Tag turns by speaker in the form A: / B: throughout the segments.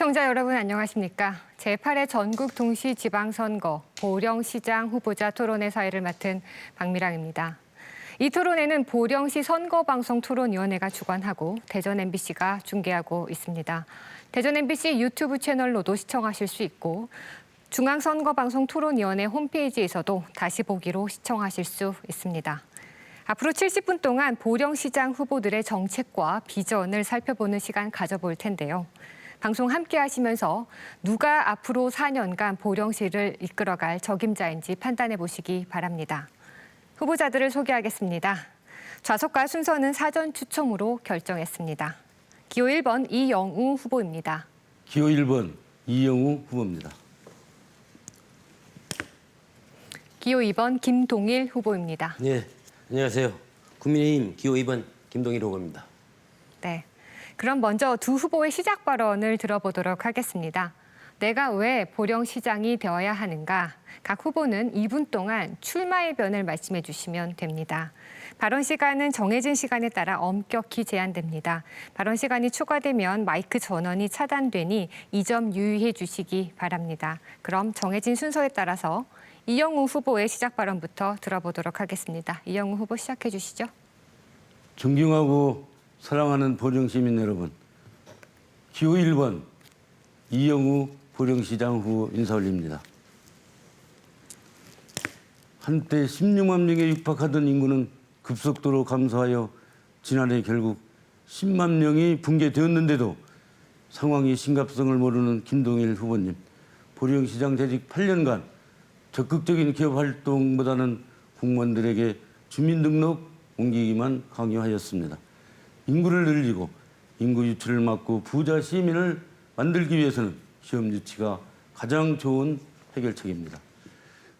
A: 시청자 여러분 안녕하십니까? 제8회 전국 동시지방선거 보령시장 후보자 토론회 사회를 맡은 박미랑입니다. 이 토론회는 보령시 선거방송토론위원회가 주관하고 대전 MBC가 중계하고 있습니다. 대전 MBC 유튜브 채널로도 시청하실 수 있고 중앙선거방송토론위원회 홈페이지에서도 다시 보기로 시청하실 수 있습니다. 앞으로 70분 동안 보령시장 후보들의 정책과 비전을 살펴보는 시간 가져볼 텐데요. 방송 함께 하시면서 누가 앞으로 4년간 보령시를 이끌어갈 적임자인지 판단해 보시기 바랍니다. 후보자들을 소개하겠습니다. 좌석과 순서는 사전 추첨으로 결정했습니다. 기호 1번 이영우 후보입니다.
B: 기호 1번 이영우 후보입니다.
A: 기호 2번 김동일 후보입니다.
C: 네, 안녕하세요. 국민의힘 기호 2번 김동일 후보입니다.
A: 네, 그럼 먼저 두 후보의 시작 발언을 들어보도록 하겠습니다. 내가 왜 보령시장이 되어야 하는가? 각 후보는 2분 동안 출마의 변을 말씀해 주시면 됩니다. 발언 시간은 정해진 시간에 따라 엄격히 제한됩니다. 발언 시간이 추가되면 마이크 전원이 차단되니 이 점 유의해 주시기 바랍니다. 그럼 정해진 순서에 따라서 이영우 후보의 시작 발언부터 들어보도록 하겠습니다. 이영우 후보 시작해 주시죠.
B: 존경하고 사랑하는 보령시민 여러분, 기호 1번 이영우 보령시장 후보 인사 올립니다. 한때 16만 명에 육박하던 인구는 급속도로 감소하여 지난해 결국 10만 명이 붕괴되었는데도 상황이 심각성을 모르는 김동일 후보님, 보령시장 재직 8년간 적극적인 기업 활동보다는 공무원들에게 주민등록 옮기기만 강요하였습니다. 인구를 늘리고 인구 유출을 막고 부자 시민을 만들기 위해서는 기업 유치가 가장 좋은 해결책입니다.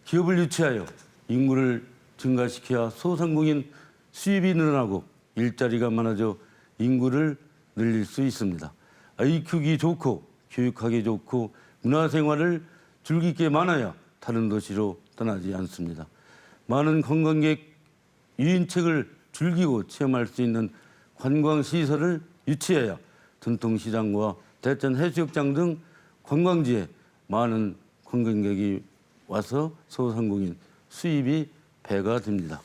B: 기업을 유치하여 인구를 증가시켜야 소상공인 수입이 늘어나고 일자리가 많아져 인구를 늘릴 수 있습니다. IQ가 좋고 교육하기 좋고 문화생활을 즐길 게 많아야 다른 도시로 떠나지 않습니다. 많은 관광객 유인책을 즐기고 체험할 수 있는 관광시설을 유치해야 전통시장과 대천 해수욕장 등 관광지에 많은 관광객이 와서 소상공인 수입이 배가 됩니다.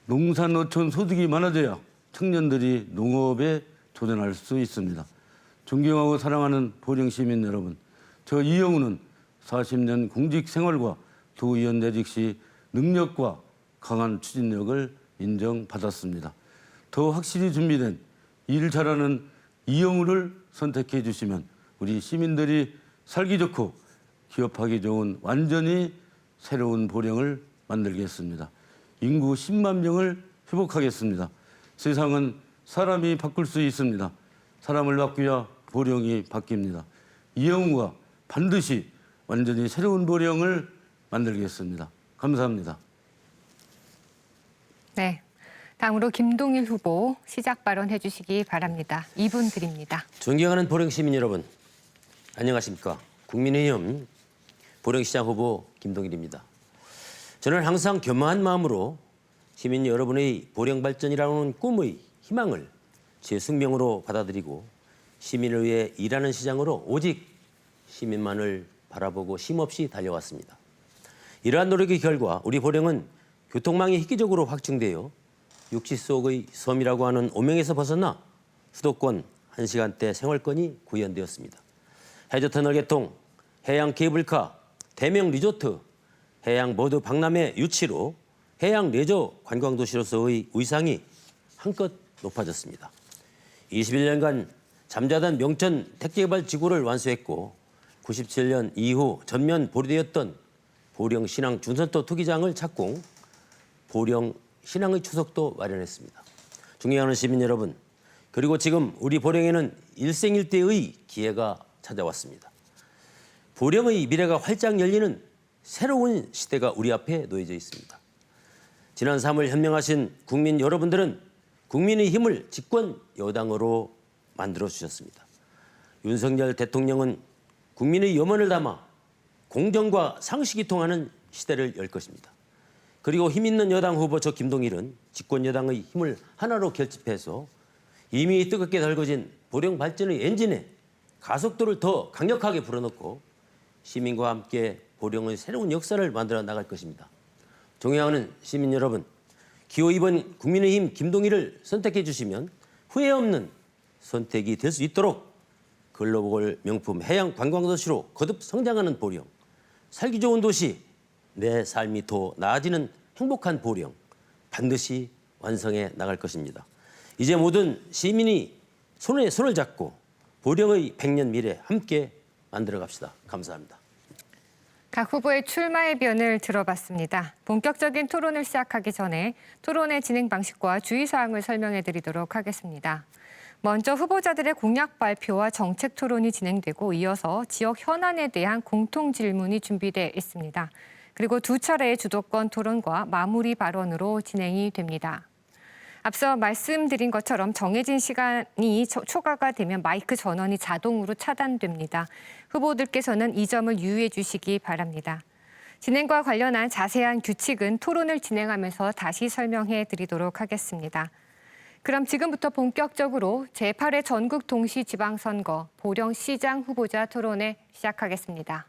B: 농산어촌 소득이 많아져야 청년들이 농업에 도전할 수 있습니다. 존경하고 사랑하는 보령시민 여러분, 저 이영우는 40년 공직 생활과 도의원 재직 시 능력과 강한 추진력을 인정받았습니다. 더 확실히 준비된 일 잘하는 이영우를 선택해 주시면 우리 시민들이 살기 좋고 기업하기 좋은 완전히 새로운 보령을 만들겠습니다. 인구 10만 명을 회복하겠습니다. 세상은 사람이 바꿀 수 있습니다. 사람을 바꾸야 보령이 바뀝니다. 이영우가 반드시 완전히 새로운 보령을 만들겠습니다. 감사합니다.
A: 네, 다음으로 김동일 후보 시작 발언해 주시기 바랍니다. 2분 드립니다.
C: 존경하는 보령시민 여러분, 안녕하십니까? 국민의힘 보령시장 후보 김동일입니다. 저는 항상 겸허한 마음으로 시민 여러분의 보령 발전이라는 꿈의 희망을 제 숙명으로 받아들이고 시민을 위해 일하는 시장으로 오직 시민만을 바라보고 쉼없이 달려왔습니다. 이러한 노력의 결과 우리 보령은 교통망이 획기적으로 확충되어 육지 속의 섬이라고 하는 오명에서 벗어나 수도권 1시간대 생활권이 구현되었습니다. 해저터널 개통, 해양 케이블카, 대명 리조트, 해양 모두 박람회 유치로 해양 레저 관광도시로서의 위상이 한껏 높아졌습니다. 21년간 잠자던 명천 택지개발 지구를 완수했고 97년 이후 전면 보류되었던 보령 신항 중선도 투기장을 착공, 보령 신항의 추석도 마련했습니다. 존경하는 시민 여러분, 그리고 지금 우리 보령에는 일생일대의 기회가 찾아왔습니다. 보령의 미래가 활짝 열리는 새로운 시대가 우리 앞에 놓여져 있습니다. 지난 3월 현명하신 국민 여러분들은 국민의힘을 집권 여당으로 만들어 주셨습니다. 윤석열 대통령은 국민의 염원을 담아 공정과 상식이 통하는 시대를 열 것입니다. 그리고 힘있는 여당 후보 저 김동일은 집권 여당의 힘을 하나로 결집해서 이미 뜨겁게 달궈진 보령 발전의 엔진에 가속도를 더 강력하게 불어넣고 시민과 함께 보령의 새로운 역사를 만들어 나갈 것입니다. 존경하는 시민 여러분, 기호 2번 국민의힘 김동희를 선택해 주시면 후회 없는 선택이 될 수 있도록 글로벌 명품 해양 관광도시로 거듭 성장하는 보령, 살기 좋은 도시, 내 삶이 더 나아지는 행복한 보령 반드시 완성해 나갈 것입니다. 이제 모든 시민이 손에 손을 잡고 보령의 100년 미래 함께 만들어 갑시다. 감사합니다.
A: 각 후보의 출마의 변을 들어봤습니다. 본격적인 토론을 시작하기 전에 토론의 진행 방식과 주의사항을 설명해 드리도록 하겠습니다. 먼저 후보자들의 공약 발표와 정책 토론이 진행되고 이어서 지역 현안에 대한 공통 질문이 준비되어 있습니다. 그리고 두 차례의 주도권 토론과 마무리 발언으로 진행이 됩니다. 앞서 말씀드린 것처럼 정해진 시간이 초과가 되면 마이크 전원이 자동으로 차단됩니다. 후보들께서는 이 점을 유의해 주시기 바랍니다. 진행과 관련한 자세한 규칙은 토론을 진행하면서 다시 설명해 드리도록 하겠습니다. 그럼 지금부터 본격적으로 제8회 전국 동시지방선거 보령시장 후보자 토론회 시작하겠습니다.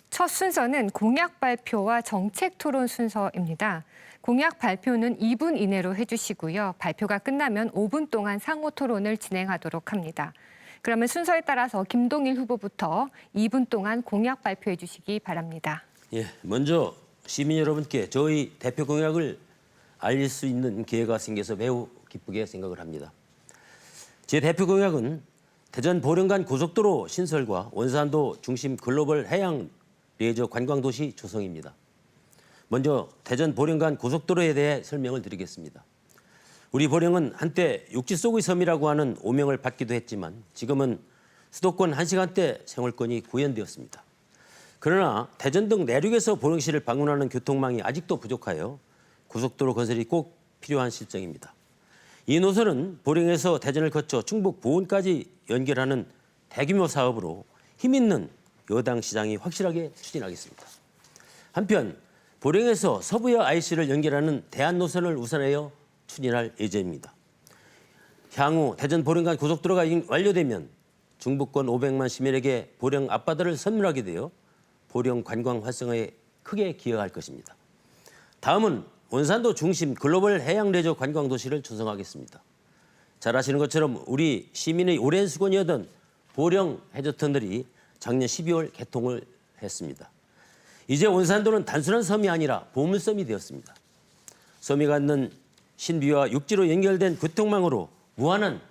A: 첫 순서는 공약 발표와 정책 토론 순서입니다. 공약 발표는 2분 이내로 해주시고요. 발표가 끝나면 5분 동안 상호 토론을 진행하도록 합니다. 그러면 순서에 따라서 김동일 후보부터 2분 동안 공약 발표해 주시기 바랍니다.
C: 예, 먼저 시민 여러분께 저희 대표 공약을 알릴 수 있는 기회가 생겨서 매우 기쁘게 생각을 합니다. 제 대표 공약은 대전 보령 간 고속도로 신설과 원산도 중심 글로벌 해양 레저 관광도시 조성입니다. 먼저 대전 보령 간 고속도로에 대해 설명을 드리겠습니다. 우리 보령은 한때 육지 속의 섬이라고 하는 오명을 받기도 했지만 지금은 수도권 1시간대 생활권이 구현되었습니다. 그러나 대전 등 내륙에서 보령시를 방문하는 교통망이 아직도 부족하여 고속도로 건설이 꼭 필요한 실정입니다. 이 노선은 보령에서 대전을 거쳐 충북 보은까지 연결하는 대규모 사업으로 힘있는 여당 시장이 확실하게 추진하겠습니다. 한편 보령에서 서부여 IC를 연결하는 대안 노선을 우선하여 추진할 예정입니다. 향후 대전 보령 간 고속도로가 완료되면 중부권 500만 시민에게 보령 앞바다를 선물하게 되어 보령 관광 활성화에 크게 기여할 것입니다. 다음은 원산도 중심 글로벌 해양 레저 관광 도시를 조성하겠습니다. 잘 아시는 것처럼 우리 시민의 오랜 수건이었던 보령 해저터널이 작년 12월 개통을 했습니다. 이제 원산도는 단순한 섬이 아니라 보물섬이 되었습니다. 섬이 갖는 신비와 육지로 연결된 교통망으로 무한한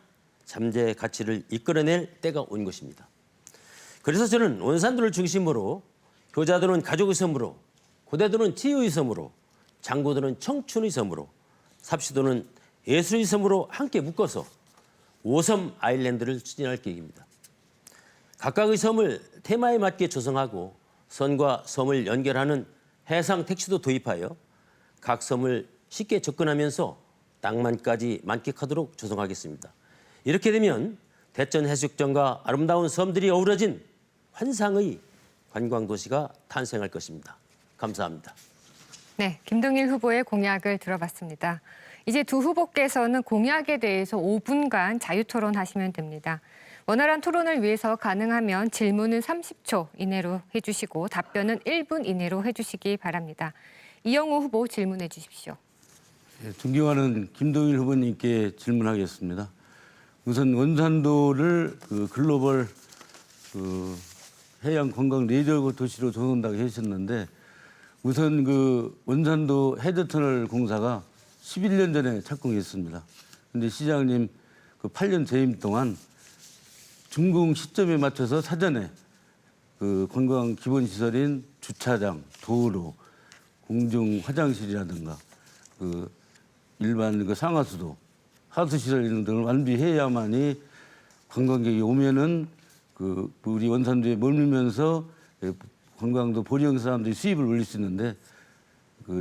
C: 잠재 가치를 이끌어낼 때가 온 것입니다. 그래서 저는 원산도를 중심으로 효자들은 가족의 섬으로, 고대들은 치유의 섬으로, 장고들은 청춘의 섬으로, 삽시도는 예술의 섬으로 함께 묶어서 5섬 아일랜드를 추진할 계획입니다. 각각의 섬을 테마에 맞게 조성하고 선과 섬을 연결하는 해상 택시도 도입하여 각 섬을 쉽게 접근하면서 낭만까지 만끽하도록 조성하겠습니다. 이렇게 되면 대천 해수욕장과 아름다운 섬들이 어우러진 환상의 관광도시가 탄생할 것입니다. 감사합니다.
A: 네, 김동일 후보의 공약을 들어봤습니다. 이제 두 후보께서는 공약에 대해서 5분간 자유토론하시면 됩니다. 원활한 토론을 위해서 가능하면 질문은 30초 이내로 해주시고 답변은 1분 이내로 해주시기 바랍니다. 이영호 후보 질문해 주십시오.
B: 예, 존경하는 김동일 후보님께 질문하겠습니다. 우선 원산도를 글로벌 해양 관광 레저 도시로 조성한다고 하셨는데 우선 원산도 해저터널 공사가 11년 전에 착공했습니다. 그런데 시장님 8년 재임 동안 준공 시점에 맞춰서 사전에 관광 기본 시설인 주차장, 도로, 공중 화장실이라든가 일반 상하수도, 하수시설 이런 등을 완비해야만이 관광객이 오면은 우리 원산도에 머물면서 관광도 보령 사람들이 수입을 올릴 수 있는데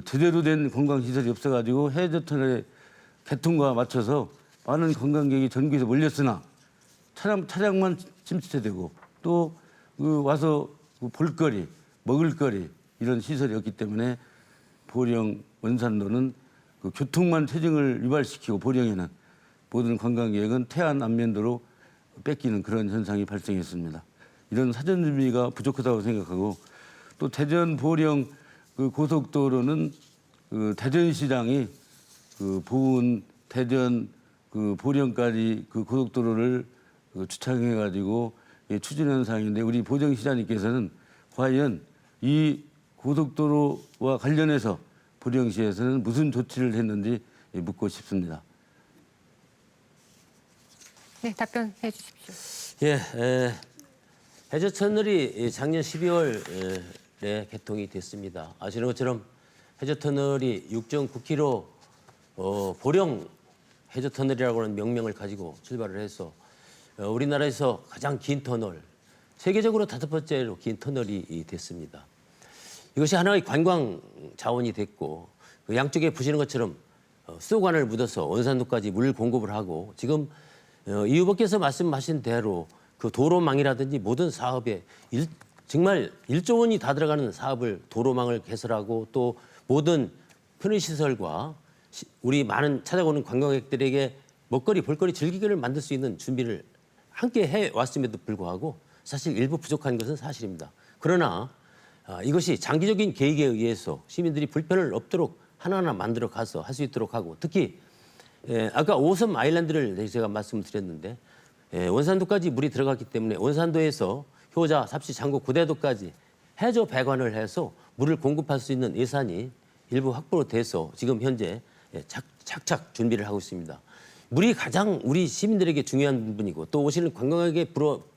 B: 제대로 된 관광시설이 없어가지고 해저터널의 개통과 맞춰서 많은 관광객이 전국에서 몰렸으나 차량만 침투되고 또 와서 볼거리, 먹을거리 이런 시설이 없기 때문에 보령 원산도는 교통만 체증을 유발시키고 보령에는 모든 관광객은 태안 안면도로 뺏기는 그런 현상이 발생했습니다. 이런 사전 준비가 부족하다고 생각하고 또 대전 보령 그 고속도로는 그 대전시장이 그 보은 대전 그 보령까지 그 고속도로를 그 주창해 가지고 추진하는 상황인데 우리 보령시장님께서는 과연 이 고속도로와 관련해서 보령시에서는 무슨 조치를 했는지 묻고 싶습니다.
A: 네, 답변해 주십시오.
C: 예, 해저터널이 작년 12월에 개통이 됐습니다. 아시는 것처럼 해저터널이 6.9km 보령 해저터널이라고 하는 명명을 가지고 출발을 해서 우리나라에서 가장 긴 터널, 세계적으로 5번째로 긴 터널이 됐습니다. 이것이 하나의 관광 자원이 됐고 그 양쪽에 보시는 것처럼 수도관을 묻어서 원산도까지 물 공급을 하고 지금 이 후보께서 말씀하신 대로 그 도로망이라든지 모든 사업에 정말 1조 원이 다 들어가는 사업을 도로망을 개설하고 또 모든 편의시설과 우리 많은 찾아오는 관광객들에게 먹거리, 볼거리, 즐기기를 만들 수 있는 준비를 함께 해왔음에도 불구하고 사실 일부 부족한 것은 사실입니다. 그러나 이것이 장기적인 계획에 의해서 시민들이 불편을 없도록 하나하나 만들어 가서 할 수 있도록 하고 특히 아까 5섬 아일랜드를 제가 말씀드렸는데 원산도까지 물이 들어갔기 때문에 원산도에서 효자, 삽시, 장구, 구대도까지 해저 배관을 해서 물을 공급할 수 있는 예산이 일부 확보돼서 지금 현재 착착 준비를 하고 있습니다. 물이 가장 우리 시민들에게 중요한 부분이고 또 오시는 관광객에게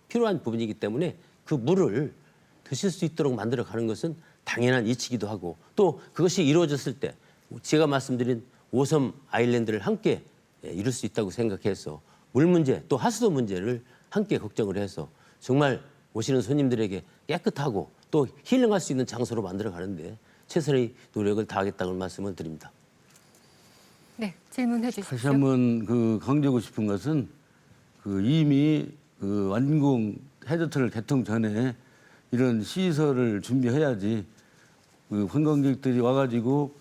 C: 필요한 부분이기 때문에 그 물을 드실 수 있도록 만들어가는 것은 당연한 이치기도 하고 또 그것이 이루어졌을 때 제가 말씀드린 5섬 아일랜드를 함께 이룰 수 있다고 생각해서 물 문제 또 하수도 문제를 함께 걱정을 해서 정말 오시는 손님들에게 깨끗하고 또 힐링할 수 있는 장소로 만들어가는데 최선의 노력을 다하겠다는 말씀을 드립니다.
A: 네, 질문해 주십시오.
B: 다시 한번 그 강조하고 싶은 것은 그 이미 그 완공 해저터널 개통 전에 이런 시설을 준비해야지 그 관광객들이 와가지고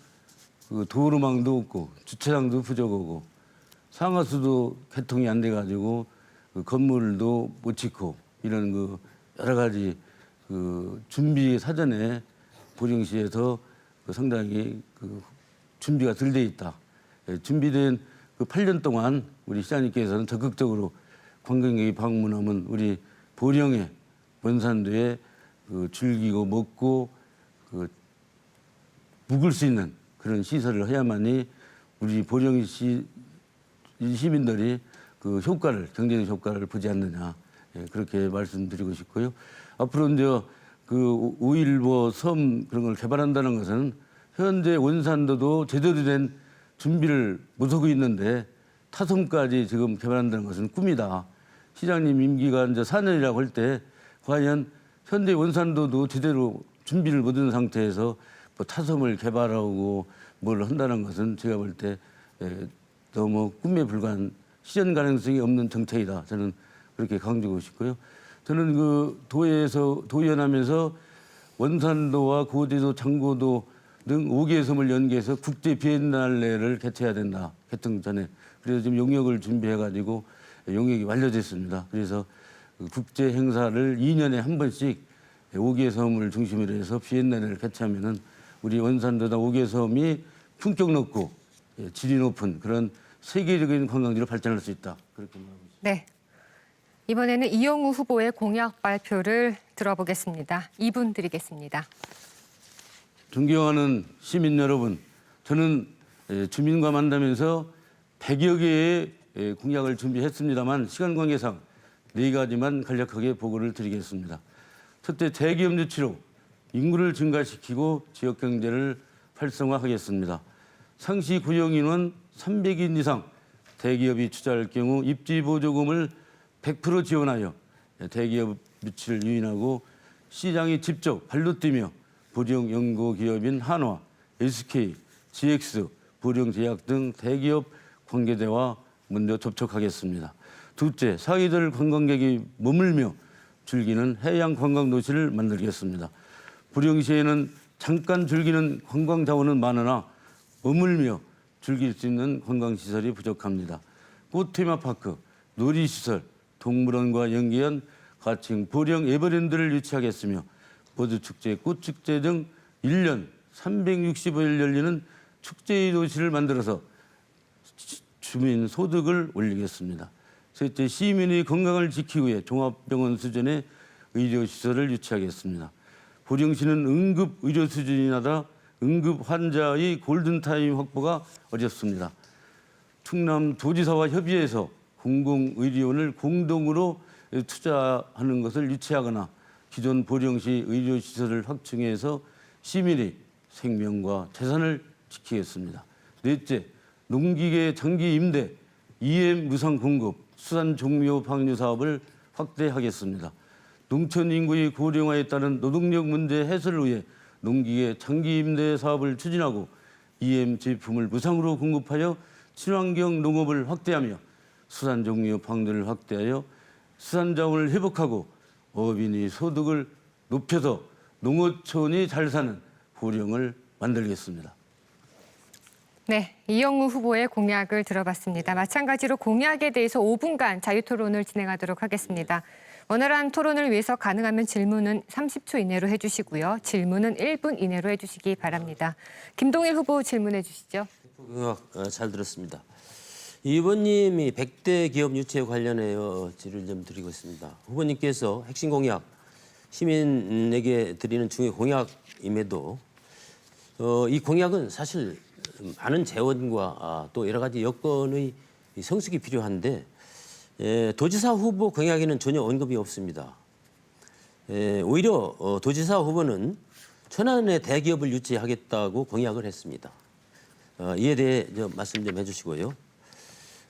B: 그 도로망도 없고 주차장도 부족하고 상하수도 개통이 안 돼가지고 그 건물도 못 짓고 이런 그 여러 가지 그 준비 사전에 보령시에서 그 상당히 그 준비가 덜 돼 있다. 준비된 그 8년 동안 우리 시장님께서는 적극적으로 관광객이 방문하면 우리 보령에 원산도에 그 즐기고 먹고 그 묵을 수 있는 그런 시설을 해야만이 우리 보령시 시민들이 그 효과를 경제적 효과를 보지 않느냐 그렇게 말씀드리고 싶고요. 앞으로 이제 그 5.15 섬 그런 걸 개발한다는 것은 현재 원산도도 제대로 된 준비를 못하고 있는데 타섬까지 지금 개발한다는 것은 꿈이다. 시장님 임기가 이제 4년이라고 할 때 과연 현재 원산도도 제대로 준비를 못한 상태에서 뭐 타섬을 개발하고 뭘 한다는 것은 제가 볼 때 너무 꿈에 불과한 실현 가능성이 없는 정책이다. 저는 그렇게 강조하고 싶고요. 저는 그 도의원하면서 원산도와 고대도, 장고도 등 5개의 섬을 연계해서 국제 비엔날레를 개최해야 된다. 개통 전에. 그래서 지금 용역을 준비해가지고 용역이 완료됐습니다. 그래서 국제 행사를 2년에 한 번씩 5개의 섬을 중심으로 해서 비엔날레를 개최하면은 우리 원산도나 5개의 섬이 품격 높고 질이 높은 그런 세계적인 관광지로 발전할 수 있다. 그렇게 말하고 있습니다.
A: 네. 이번에는 이영우 후보의 공약 발표를 들어보겠습니다. 2분 드리겠습니다.
B: 존경하는 시민 여러분, 저는 주민과 만나면서 100여 개의 공약을 준비했습니다만 시간 관계상 4가지만 간략하게 보고를 드리겠습니다. 첫째, 대기업 유치로 인구를 증가시키고 지역 경제를 활성화하겠습니다. 상시 고용 인원 300인 이상 대기업이 투자할 경우 입지 보조금을 100% 지원하여 대기업 유치를 유인하고 시장이 직접 발로 뛰며 보령 연구기업인 한화, SK, GX, 보령제약 등 대기업 관계자와 먼저 접촉하겠습니다. 둘째, 사이들 관광객이 머물며 즐기는 해양 관광 도시를 만들겠습니다. 보령시에는 잠깐 즐기는 관광 자원은 많으나 머물며 즐길 수 있는 관광시설이 부족합니다. 꽃 테마파크, 놀이시설, 동물원과 연계한 가칭 보령 에버랜드를 유치하겠으며 버드축제, 꽃축제 등 1년 365일 열리는 축제의 도시를 만들어서 주민 소득을 올리겠습니다. 셋째, 시민의 건강을 지키기 위해 종합병원 수준의 의료시설을 유치하겠습니다. 보령시는 응급 의료 수준이 낮아 응급 환자의 골든타임 확보가 어렵습니다. 충남 도지사와 협의해서 공공의료원을 공동으로 투자하는 것을 유치하거나 기존 보령시 의료시설을 확충해서 시민의 생명과 재산을 지키겠습니다. 넷째, 농기계 장기 임대, EM 무상 공급, 수산 종묘 방류 사업을 확대하겠습니다. 농촌 인구의 고령화에 따른 노동력 문제 해소를 위해 농기계 장기 임대 사업을 추진하고 EM 제품을 무상으로 공급하여 친환경 농업을 확대하며 수산 종묘 방류를 확대하여 수산자원을 회복하고 어민의 소득을 높여서 농어촌이 잘 사는 보령을 만들겠습니다.
A: 네, 이영우 후보의 공약을 들어봤습니다. 마찬가지로 공약에 대해서 5분간 자유토론을 진행하도록 하겠습니다. 원활한 토론을 위해서 가능하면 질문은 30초 이내로 해주시고요. 질문은 1분 이내로 해주시기 바랍니다. 김동일 후보 질문해 주시죠.
C: 공약 잘 들었습니다. 이 후보님이 100대 기업 유치에 관련하여 질의를 좀 드리고 있습니다. 후보님께서 핵심 공약, 시민에게 드리는 중요 공약임에도 이 공약은 사실 많은 재원과 또 여러 가지 여건의 성숙이 필요한데 도지사 후보 공약에는 전혀 언급이 없습니다. 오히려 도지사 후보는 천안의 대기업을 유치하겠다고 공약을 했습니다. 이에 대해 말씀 좀 해주시고요.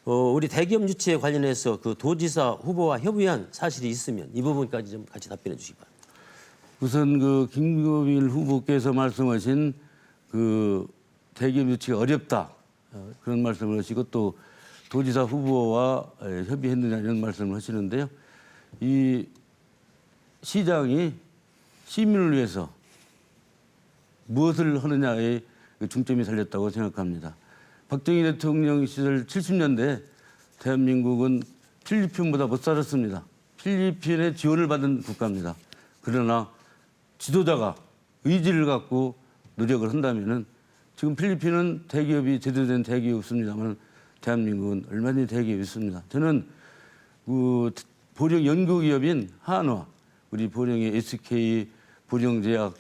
C: 우리 대기업 유치에 관련해서 그 도지사 후보와 협의한 사실이 있으면 이 부분까지 좀 같이 답변해 주시기 바랍니다.
B: 우선 그 김동일 후보께서 말씀하신 그 대기업 유치가 어렵다 그런 말씀을 하시고 또 도지사 후보와 협의했느냐 이런 말씀을 하시는데요. 이 시장이 시민을 위해서 무엇을 하느냐에 중점이 살렸다고 생각합니다. 박정희 대통령 시절 70년대 대한민국은 필리핀보다 못 살았습니다. 필리핀의 지원을 받은 국가입니다. 그러나 지도자가 의지를 갖고 노력을 한다면은 지금 필리핀은 대기업이 제대로 된 대기업이 없습니다만 대한민국은 얼마든지 대기업이 있습니다. 저는 그 보령 연구기업인 한화, 우리 보령의 SK, 보령제약,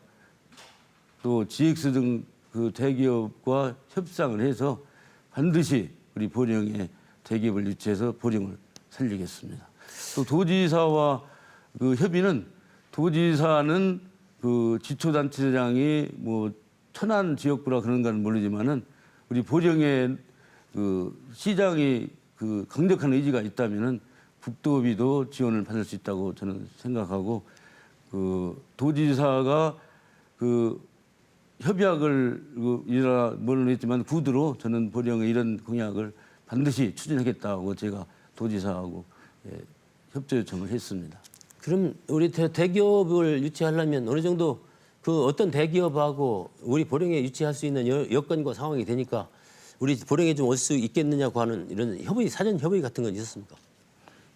B: 또 GX 등 그 대기업과 협상을 해서 반드시 우리 보령의 대기업을 유치해서 보령을 살리겠습니다. 또 도지사와 그 협의는 도지사는 그 지초단체장이 뭐 천안 지역구라 그런 건 모르지만은 우리 보령의 그 시장이 그 강력한 의지가 있다면은 국도비도 지원을 받을 수 있다고 저는 생각하고 그 도지사가 그 협약을 모르겠지만 구두로 저는 보령의 이런 공약을 반드시 추진하겠다고 제가 도지사하고 협조 요청을 했습니다.
C: 그럼 우리 대기업을 유치하려면 어느 정도 그 어떤 대기업하고 우리 보령에 유치할 수 있는 여건과 상황이 되니까 우리 보령에 좀 올 수 있겠느냐고 하는 이런 협의, 사전 협의 같은 건 있었습니까?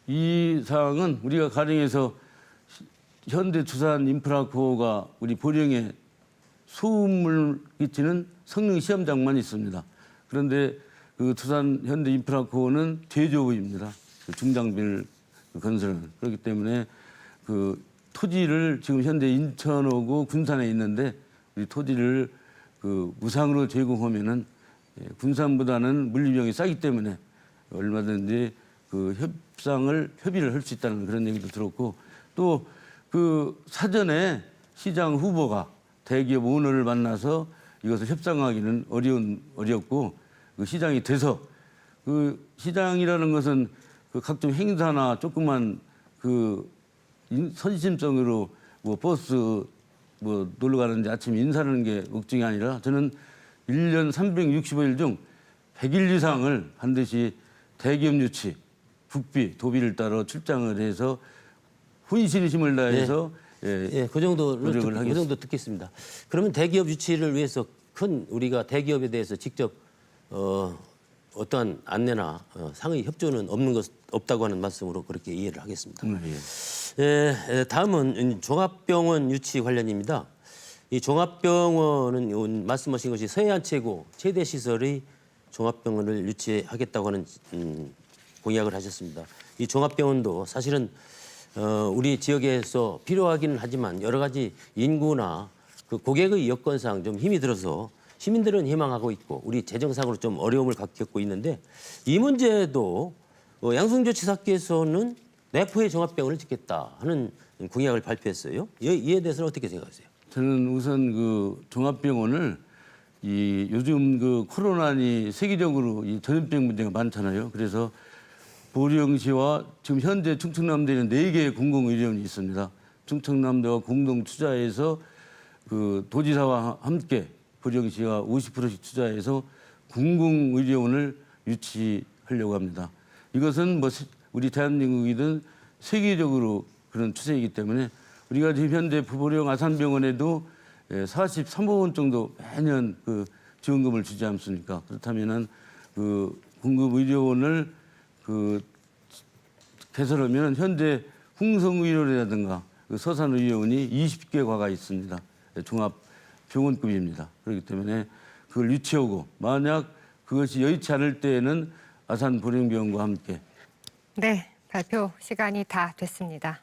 B: 이 사항은 우리가 가령해서 현대투산인프라코가 우리 보령에 소음을 끼치는 성능 시험장만 있습니다. 그런데 그 투산 현대인프라코는 제조업입니다. 그 중장비를 건설하는. 그렇기 때문에 그 토지를 지금 현재 인천하고 군산에 있는데 우리 토지를 그 무상으로 제공하면은 군산보다는 물리비용이 싸기 때문에 얼마든지 그 협의를 할 수 있다는 그런 얘기도 들었고 또 그 사전에 시장 후보가 대기업 오너를 만나서 이것을 협상하기는 어렵고 그 시장이 돼서 그 시장이라는 것은 그 각종 행사나 조그만 그 선심성으로 뭐 버스 뭐 놀러 가는데 아침에 인사하는 게 목적이 아니라 저는 1년 365일 중 100일 이상을 반드시 대기업 유치, 국비, 도비를 따라 출장을 해서 혼신의 힘을 다해서
C: 그 정도 듣겠습니다. 그러면 대기업 유치를 위해서 큰 우리가 대기업에 대해서 직접 어떠한 안내나 상의 협조는 없다고 하는 말씀으로 그렇게 이해를 하겠습니다.
B: 예.
C: 다음은 종합병원 유치 관련입니다. 이 종합병원은 말씀하신 것이 서해안 최대 시설의 종합병원을 유치하겠다고 하는 공약을 하셨습니다. 이 종합병원도 사실은 우리 지역에서 필요하기는 하지만 여러 가지 인구나 그 고객의 여건상 좀 힘이 들어서 시민들은 희망하고 있고 우리 재정상으로 좀 어려움을 겪고 있는데 이 문제도 양승조 지사께서는 내포에 종합병원을 짓겠다 하는 공약을 발표했어요. 이에 대해서는 어떻게 생각하세요?
B: 저는 우선 그 종합병원을 이 요즘 그 코로나니 세계적으로 이 전염병 문제가 많잖아요. 그래서 보령시와 지금 현재 충청남도에는 4개의 공공의료원이 있습니다. 충청남도가 공동 투자해서 그 도지사와 함께 보령시가 50%씩 투자해서 공공의료원을 유치하려고 합니다. 이것은 뭐 우리 대한민국이든 세계적으로 그런 추세이기 때문에 우리가 지금 현재 보령 아산병원에도 43억 원 정도 매년 그 지원금을 주지 않습니까? 그렇다면은 그 공급의료원을 그 개설하면 현재 흥성의료원이라든가 그 서산의료원이 20개과가 있습니다. 종합 병원급입니다. 그렇기 때문에 그걸 유치하고 만약 그것이 여의치 않을 때에는 아산 보령병원과 함께.
A: 네, 발표 시간이 다 됐습니다.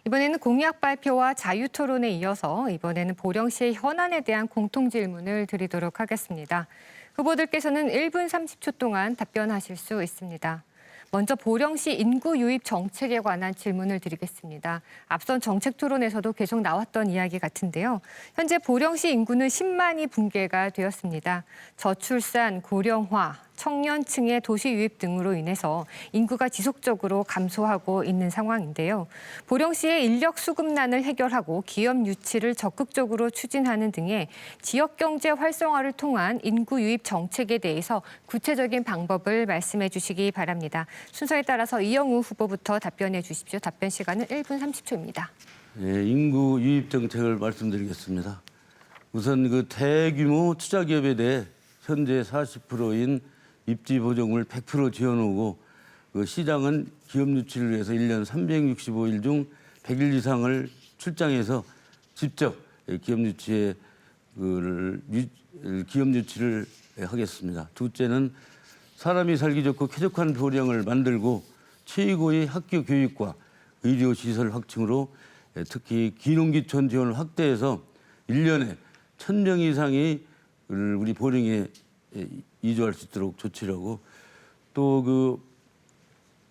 A: 이번에는 공약 발표와 자유 토론에 이어서 이번에는 보령시의 현안에 대한 공통 질문을 드리도록 하겠습니다. 후보들께서는 1분 30초 동안 답변하실 수 있습니다. 먼저 보령시 인구 유입 정책에 관한 질문을 드리겠습니다. 앞선 정책 토론에서도 계속 나왔던 이야기 같은데요. 현재 보령시 인구는 10만이 붕괴가 되었습니다. 저출산, 고령화, 청년층의 도시 유입 등으로 인해서 인구가 지속적으로 감소하고 있는 상황인데요. 보령시의 인력 수급난을 해결하고 기업 유치를 적극적으로 추진하는 등의 지역 경제 활성화를 통한 인구 유입 정책에 대해서 구체적인 방법을 말씀해 주시기 바랍니다. 순서에 따라서 이영우 후보부터 답변해 주십시오. 답변 시간은 1분 30초입니다.
B: 네, 인구 유입 정책을 말씀드리겠습니다. 우선 그 대규모 투자 기업에 대해 현재 40%인 입지 보정을 100% 지어놓고 그 시장은 기업 유치를 위해서 1년 365일 중 100일 이상을 출장해서 직접 기업 유치를 하겠습니다. 둘째는 사람이 살기 좋고 쾌적한 보령을 만들고 최고의 학교 교육과 의료 시설 확충으로 특히 기농기촌 지원을 확대해서 1년에 1,000명 이상이 우리 보령에 이주할 수 있도록 조치를 하고 또 그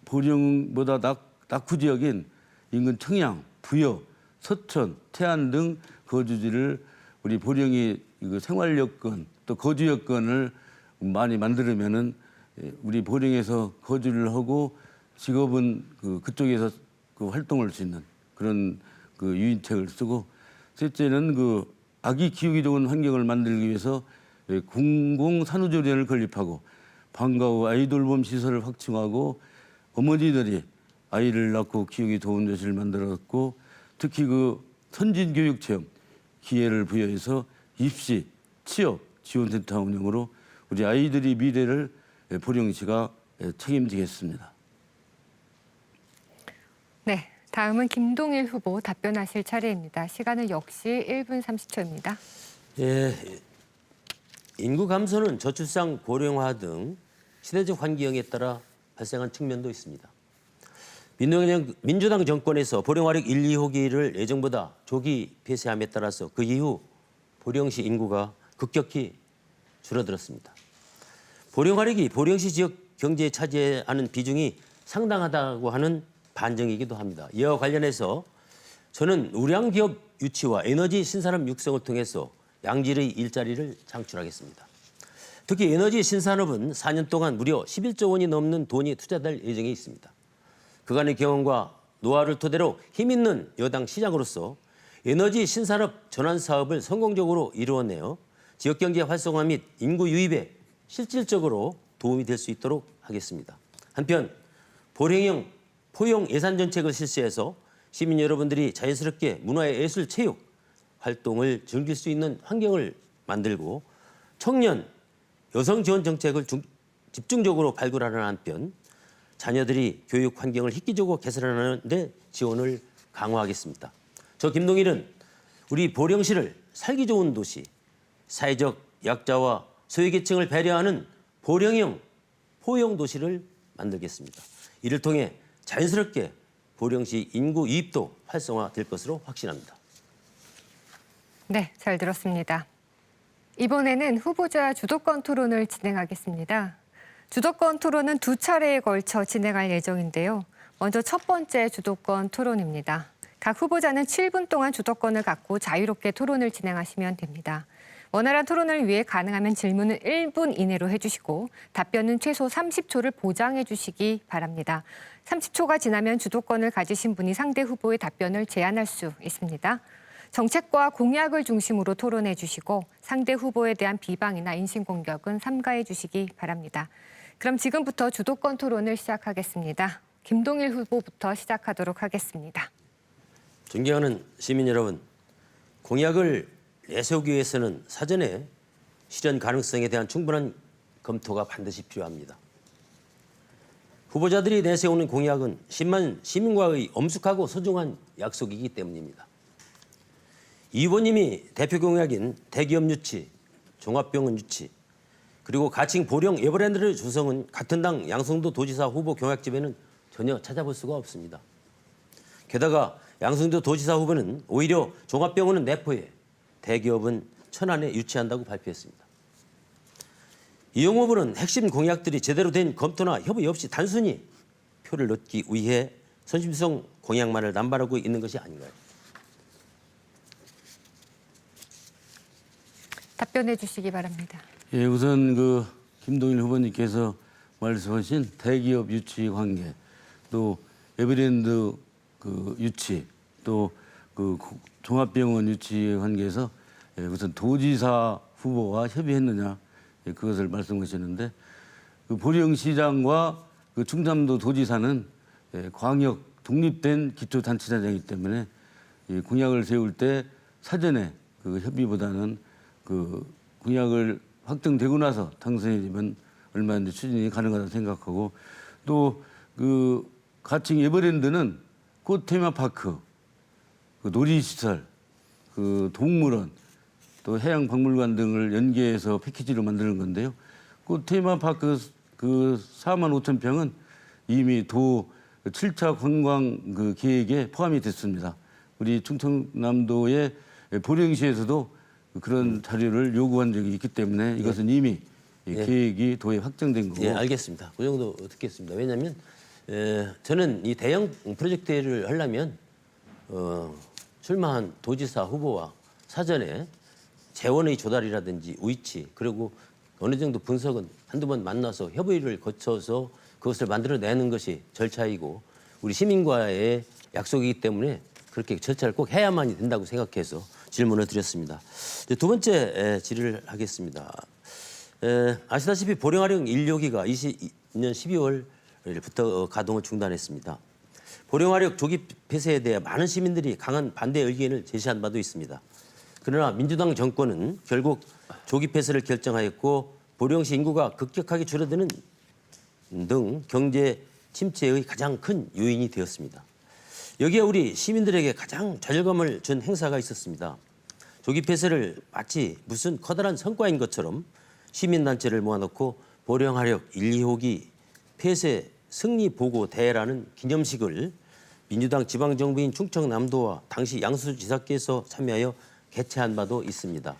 B: 보령보다 낙후 지역인 인근 청양, 부여, 서천, 태안 등 거주지를 우리 보령이 생활 여건 또 거주 여건을 많이 만들면은 우리 보령에서 거주를 하고 직업은 그쪽에서 활동할 수 있는 그런 유인책을 쓰고 셋째는 아기 키우기 좋은 환경을 만들기 위해서 공공산후조리원을 건립하고 방과 후 아이돌봄 시설을 확충하고 어머니들이 아이를 낳고 키우기 좋은 도시를 만들었고 특히 선진교육 체험 기회를 부여해서 입시, 취업 지원센터 운영으로 우리 아이들의 미래를 보령시가 책임지겠습니다.
A: 네, 다음은 김동일 후보 답변하실 차례입니다. 시간은 역시 1분 30초입니다.
C: 예, 인구 감소는 저출산, 고령화 등 시대적 환경에 따라 발생한 측면도 있습니다. 민주당 정권에서 보령화력 1, 2호기를 예정보다 조기 폐쇄함에 따라서 그 이후 보령시 인구가 급격히 줄어들었습니다. 보령화력이 보령시 지역 경제에 차지하는 비중이 상당하다고 하는 반증이기도 합니다. 이와 관련해서 저는 우량 기업 유치와 에너지 신산업 육성을 통해서 양질의 일자리를 창출하겠습니다. 특히 에너지 신산업은 4년 동안 무려 11조 원이 넘는 돈이 투자될 예정에 있습니다. 그간의 경험과 노하우를 토대로 힘있는 여당 시장으로서 에너지 신산업 전환 사업을 성공적으로 이루어내어 지역경제 활성화 및 인구 유입에 실질적으로 도움이 될 수 있도록 하겠습니다. 한편 보령형 포용 예산 정책을 실시해서 시민 여러분들이 자연스럽게 문화예술 체육 활동을 즐길 수 있는 환경을 만들고 청년 여성 지원 정책을 집중적으로 발굴하는 한편 자녀들이 교육 환경을 획기적으로 개선하는 데 지원을 강화하겠습니다. 저 김동일은 우리 보령시를 살기 좋은 도시, 사회적 약자와 소외계층을 배려하는 보령형 포용 도시를 만들겠습니다. 이를 통해 자연스럽게 보령시 인구 유입도 활성화될 것으로 확신합니다.
A: 네, 잘 들었습니다. 이번에는 후보자 주도권 토론을 진행하겠습니다. 주도권 토론은 두 차례에 걸쳐 진행할 예정인데요. 먼저 첫 번째 주도권 토론입니다. 각 후보자는 7분 동안 주도권을 갖고 자유롭게 토론을 진행하시면 됩니다. 원활한 토론을 위해 가능하면 질문은 1분 이내로 해주시고 답변은 최소 30초를 보장해 주시기 바랍니다. 30초가 지나면 주도권을 가지신 분이 상대 후보의 답변을 제한할 수 있습니다. 정책과 공약을 중심으로 토론해 주시고 상대 후보에 대한 비방이나 인신공격은 삼가해 주시기 바랍니다. 그럼 지금부터 주도권 토론을 시작하겠습니다. 김동일 후보부터 시작하도록 하겠습니다.
C: 존경하는 시민 여러분, 공약을 내세우기 위해서는 사전에 실현 가능성에 대한 충분한 검토가 반드시 필요합니다. 후보자들이 내세우는 공약은 10만 시민과의 엄숙하고 소중한 약속이기 때문입니다. 이 후보님이 대표 공약인 대기업 유치, 종합병원 유치, 그리고 가칭 보령 에버랜드를 조성은 같은 당 양성도 도지사 후보 공약집에는 전혀 찾아볼 수가 없습니다. 게다가 양성도 도지사 후보는 오히려 종합병원은 내포해 대기업은 천안에 유치한다고 발표했습니다. 이용 후보는 핵심 공약들이 제대로 된 검토나 협의 없이 단순히 표를 얻기 위해 선심성 공약만을 남발하고 있는 것이 아닌가요?
A: 답변해 주시기 바랍니다.
B: 예, 우선 그 김동일 후보님께서 말씀하신 대기업 유치 관계, 또 에버랜드 그 유치, 또 그 종합병원 유치 관계에서 우선 도지사 후보와 협의했느냐 그것을 말씀하시는데 그 보령시장과 그 충남도 도지사는 광역 독립된 기초단체장이기 때문에 공약을 세울 때 사전에 그 협의보다는 그 공약을 확정되고 나서 당선이 되면 얼마든지 추진이 가능하다고 생각하고 또 그 가칭 에버랜드는 꽃 테마파크, 그 놀이시설, 그 동물원, 또 해양박물관 등을 연계해서 패키지로 만드는 건데요. 꽃 테마파크 그 4만 5천 평은 이미 도 7차 관광 그 계획에 포함이 됐습니다. 우리 충청남도의 보령시에서도 그런 자료를 요구한 적이 있기 때문에 이것은 이미 계획이 도에 확정된 거고.
C: 예, 알겠습니다. 그 정도 듣겠습니다. 왜냐하면 저는 이 대형 프로젝트를 하려면 출마한 도지사 후보와 사전에 재원의 조달이라든지 위치 그리고 어느 정도 분석은 한두 번 만나서 협의를 거쳐서 그것을 만들어내는 것이 절차이고 우리 시민과의 약속이기 때문에 그렇게 절차를 꼭 해야만이 된다고 생각해서 질문을 드렸습니다. 두 번째 질의를 하겠습니다. 아시다시피 보령하령 1호기가 20년 12월부터 가동을 중단했습니다. 보령하력 조기 폐쇄에 대해 많은 시민들이 강한 반대 의견을 제시한 바도 있습니다. 그러나 민주당 정권은 결국 조기 폐쇄를 결정하였고 보령시 인구가 급격하게 줄어드는 등 경제 침체의 가장 큰 요인이 되었습니다. 여기에 우리 시민들에게 가장 좌절감을 준 행사가 있었습니다. 조기 폐쇄를 마치 무슨 커다란 성과인 것처럼 시민단체를 모아놓고 보령하력 1, 2호기 폐쇄 승리 보고 대회라는 기념식을 민주당 지방정부인 충청남도와 당시 양수지사께서 참여하여 개최한 바도 있습니다.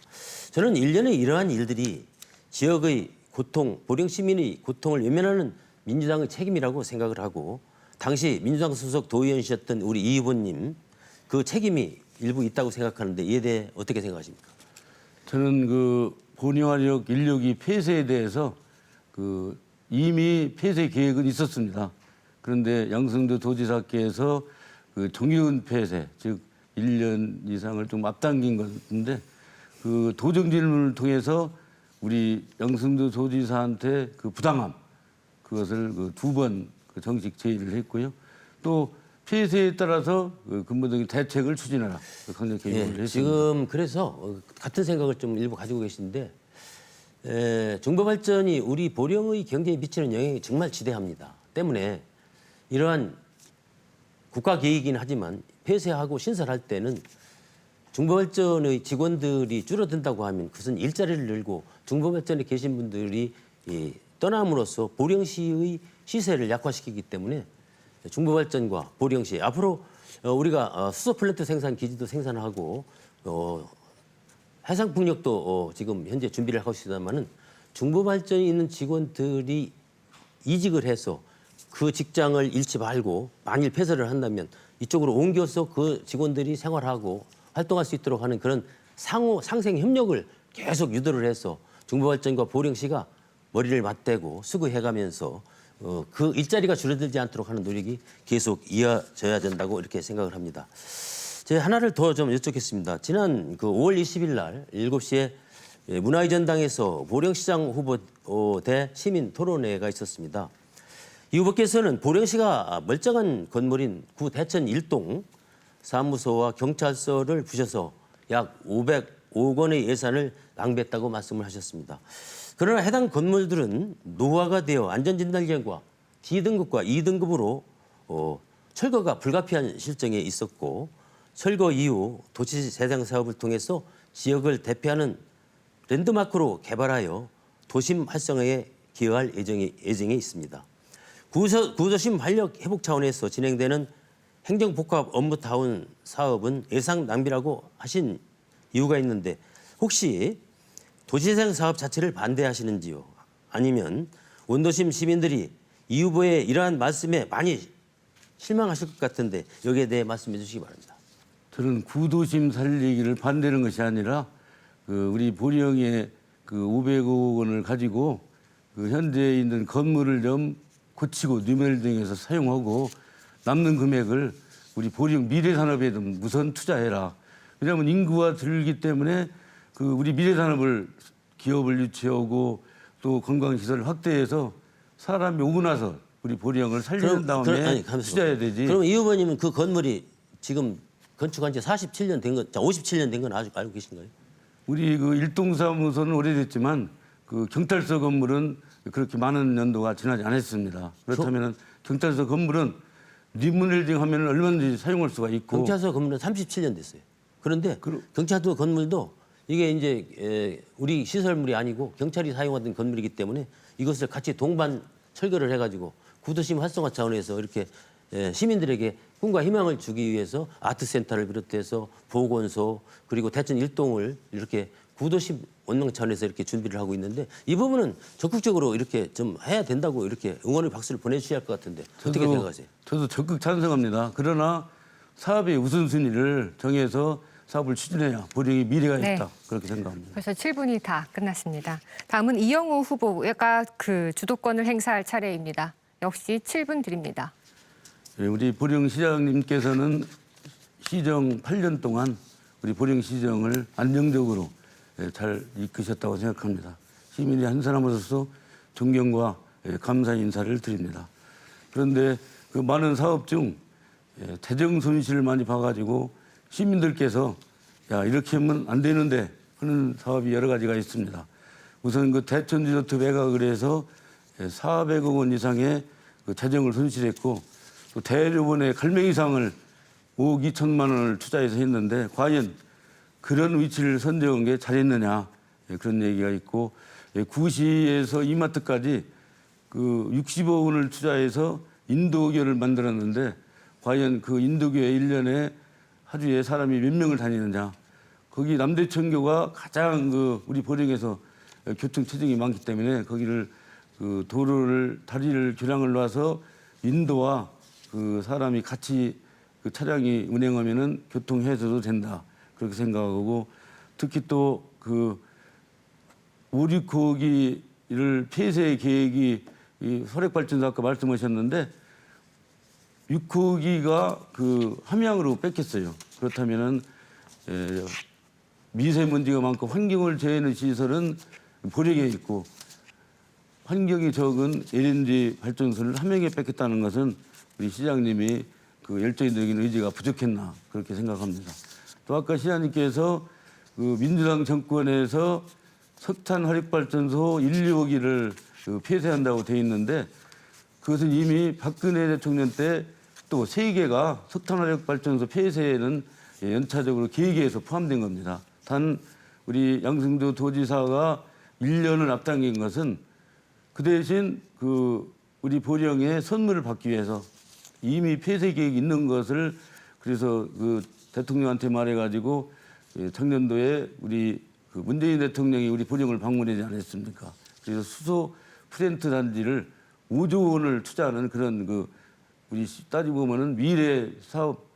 C: 저는 일련의 이러한 일들이 지역의 고통, 보령 시민의 고통을 외면하는 민주당의 책임이라고 생각을 하고 당시 민주당 소속 도의원이셨던 우리 이 후보님 그 책임이 일부 있다고 생각하는데 이에 대해 어떻게 생각하십니까?
B: 저는 그 보령하력 1호기 폐쇄에 대해서 그 이미 폐쇄 계획은 있었습니다. 그런데 양승도 도지사께서 그 정기훈 폐쇄, 즉 1년 이상을 좀 앞당긴 건데 그 도정 질문을 통해서 우리 양승도 도지사한테 그 부당함 그것을 그 두 번 그 정식 제의를 했고요. 또 폐쇄에 따라서 그 근본적인 대책을 추진하라 강력 계획을 했습니다.
C: 지금 그래서 같은 생각을 좀 일부 가지고 계신데 중부발전이 우리 보령의 경제에 미치는 영향이 정말 지대합니다. 때문에 이러한 국가 계획이긴 하지만 폐쇄하고 신설할 때는 중부발전의 직원들이 줄어든다고 하면 그것은 일자리를 늘고 중부발전에 계신 분들이 떠남으로써 보령시의 시세를 약화시키기 때문에 중부발전과 보령시 앞으로 우리가 수소 플랜트 생산 기지도 생산하고 해상풍력도 지금 현재 준비를 하고 있습니다만은 중부발전에 있는 직원들이 이직을 해서 그 직장을 잃지 말고 만일 폐쇄를 한다면 이쪽으로 옮겨서 그 직원들이 생활하고 활동할 수 있도록 하는 그런 상호 상생 협력을 계속 유도를 해서 중부발전과 보령시가 머리를 맞대고 수고해가면서 그 일자리가 줄어들지 않도록 하는 노력이 계속 이어져야 된다고 이렇게 생각을 합니다. 제가 하나를 더 좀 여쭙겠습니다. 지난 그 5월 20일 날 7시에 문화의전당에서 보령시장 후보 대 시민 토론회가 있었습니다. 이 후보께서는 보령시가 멀쩡한 건물인 구 대천 1동 사무소와 경찰서를 부셔서 약 505억 원의 예산을 낭비했다고 말씀을 하셨습니다. 그러나 해당 건물들은 노후화가 되어 안전진단기관과 D등급과 E등급으로 철거가 불가피한 실정에 있었고 철거 이후 도시재생 사업을 통해서 지역을 대표하는 랜드마크로 개발하여 도심 활성화에 기여할 예정에 있습니다. 구도심 활력 회복 차원에서 진행되는 행정복합 업무타운 사업은 예산 낭비라고 하신 이유가 있는데 혹시 도시재생 사업 자체를 반대하시는지요? 아니면 원도심 시민들이 이 후보의 이러한 말씀에 많이 실망하실 것 같은데 여기에 대해 말씀해 주시기 바랍니다.
B: 저는 구도심 살리기를 반대하는 것이 아니라 우리 보령의 500억 원을 가지고 현재 있는 건물을 좀 고치고 리모델링해서 사용하고 남는 금액을 우리 보령 미래산업에 좀 우선 투자해라. 왜냐하면 인구가 들기 때문에 우리 미래산업을 기업을 유치하고 또 관광시설을 확대해서 사람이 오고 나서 우리 보령을 살리는 다음에 투자해야 되지.
C: 그럼 이 후보님은 그 건물이 지금 건축한 지 47년 된 건, 57년 된 건 아직 알고 계신가요?
B: 우리 일동사무소는 오래됐지만 경찰서 건물은 그렇게 많은 연도가 지나지 않았습니다. 그렇다면 경찰서 건물은 리모델링 하면 얼마든지 사용할 수가 있고.
C: 경찰서 건물은 37년 됐어요. 그런데 경찰서 건물도 이게 이제 우리 시설물이 아니고 경찰이 사용하던 건물이기 때문에 이것을 같이 동반 철거를 해가지고 구도심 활성화 차원에서 이렇게 시민들에게 꿈과 희망을 주기 위해서 아트센터를 비롯해서 보건소 그리고 대천 1동을 이렇게 구도심 원명 차원에서 이렇게 준비를 하고 있는데 이 부분은 적극적으로 이렇게 좀 해야 된다고 이렇게 응원의 박수를 보내주셔야 할 것 같은데 어떻게 생각하세요?
B: 저도 적극 찬성합니다. 그러나 사업의 우선순위를 정해서 사업을 추진해야 보령이 미래가 있다. 그렇게 생각합니다.
A: 벌써 7분이 다 끝났습니다. 다음은 이영호 후보가 주도권을 행사할 차례입니다. 역시 7분 드립니다.
B: 우리 보령시장님께서는 시정 8년 동안 우리 보령시정을 안정적으로 잘 이끄셨다고 생각합니다. 시민이 한 사람으로서 존경과 감사 인사를 드립니다. 그런데 그 많은 사업 중 재정 손실을 많이 봐가지고 시민들께서 야 이렇게 하면 안 되는데 하는 사업이 여러 가지가 있습니다. 우선 대천 리조트 매각을 해서 400억 원 이상의 재정을 손실했고 또 대로변에 갈매기상을 5억 2천만 원을 투자해서 했는데 과연 그런 위치를 선정한 게 잘했느냐 그런 얘기가 있고 구시에서 이마트까지 60억 원을 투자해서 인도교를 만들었는데 과연 그 인도교에 1년에 하루에 사람이 몇 명을 다니느냐. 거기 남대천교가 가장 우리 보령에서 교통 체증이 많기 때문에 거기를 다리를 교량을 놔서 인도와 사람이 같이 차량이 운행하면은 교통 해소도 된다. 그렇게 생각하고 특히 또 오리코기를 폐쇄 계획이 설액발전소 아까 말씀하셨는데 6호기가 함양으로 뺏겼어요. 그렇다면은 미세먼지가 많고 환경을 재는 시설은 보령에 있고 환경이 적은 LNG 발전소를 함양에 뺏겼다는 것은 우리 시장님이 열정적인 의지가 부족했나 그렇게 생각합니다. 또 아까 시장님께서 민주당 정권에서 석탄 화력발전소 1, 2호기를 폐쇄한다고 돼 있는데 그것은 이미 박근혜 대통령 때 또 3개가 석탄 화력발전소 폐쇄에는 연차적으로 계획에서 포함된 겁니다. 단 우리 양승조 도지사가 1년을 앞당긴 것은 그 대신 우리 보령에 선물을 받기 위해서 이미 폐쇄 계획이 있는 것을 그래서 대통령한테 말해가지고 작년도에 우리 문재인 대통령이 우리 보령을 방문하지 않았습니까? 그래서 수소 플랜트 단지를 5조 원을 투자하는 그런 우리 따지고 보면은 미래 사업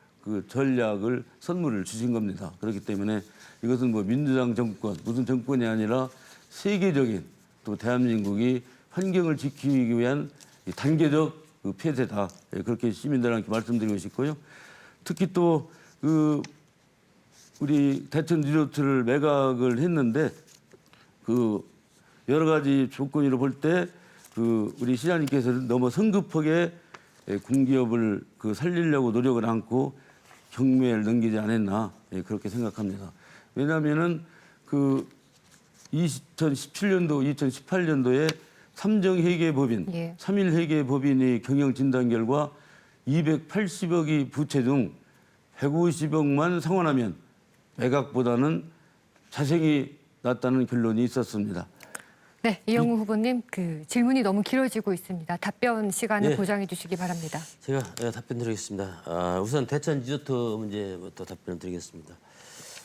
B: 전략을 선물을 주신 겁니다. 그렇기 때문에 이것은 뭐 민주당 정권 무슨 정권이 아니라 세계적인 또 대한민국이 환경을 지키기 위한 단계적 폐쇄다. 그렇게 시민들한테 말씀드리고 싶고요. 특히 또 우리 대천 리조트를 매각을 했는데 여러 가지 조건으로 볼 때 우리 시장님께서는 너무 성급하게 공기업을 살리려고 노력을 않고 경매를 넘기지 않았나 그렇게 생각합니다. 왜냐하면은 2017년도, 2018년도에 삼정회계법인,
A: 예.
B: 3일회계법인의 경영진단 결과 280억이 부채 중 150억만 상환하면 매각보다는 자생이 낫다는 결론이 있었습니다.
A: 네, 이영우 후보님 질문이 너무 길어지고 있습니다. 답변 시간을
C: 네.
A: 보장해 주시기 바랍니다.
C: 제가 답변 드리겠습니다. 우선 대천 리조트 문제부터 답변을 드리겠습니다.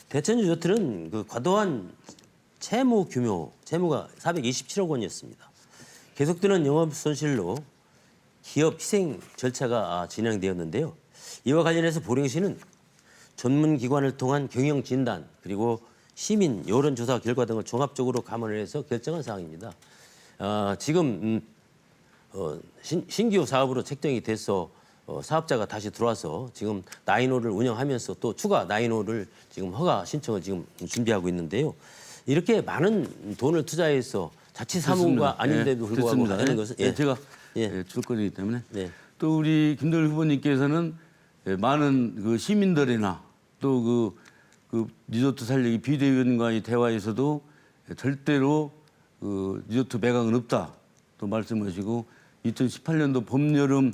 C: 대천 리조트는 과도한 채무가 427억 원이었습니다. 계속되는 영업 손실로 기업 희생 절차가 진행되었는데요. 이와 관련해서 보령시는 전문기관을 통한 경영 진단 그리고 시민 여론조사 결과 등을 종합적으로 감안을 해서 결정한 사항입니다. 지금 신규 사업으로 책정이 돼서 사업자가 다시 들어와서 지금 나인홀을 운영하면서 또 추가 나인홀을 지금 허가 신청을 지금 준비하고 있는데요. 이렇게 많은 돈을 투자해서 자치 사무가 아닌데도 불구하고 하는 것은
B: 제가 주권이기 때문에
C: 네.
B: 또 우리 김동일 후보님께서는 많은 시민들이나 또 리조트 살리기 비대위원과의 대화에서도 절대로 리조트 매각은 없다 또 말씀하시고 2018년도 봄, 여름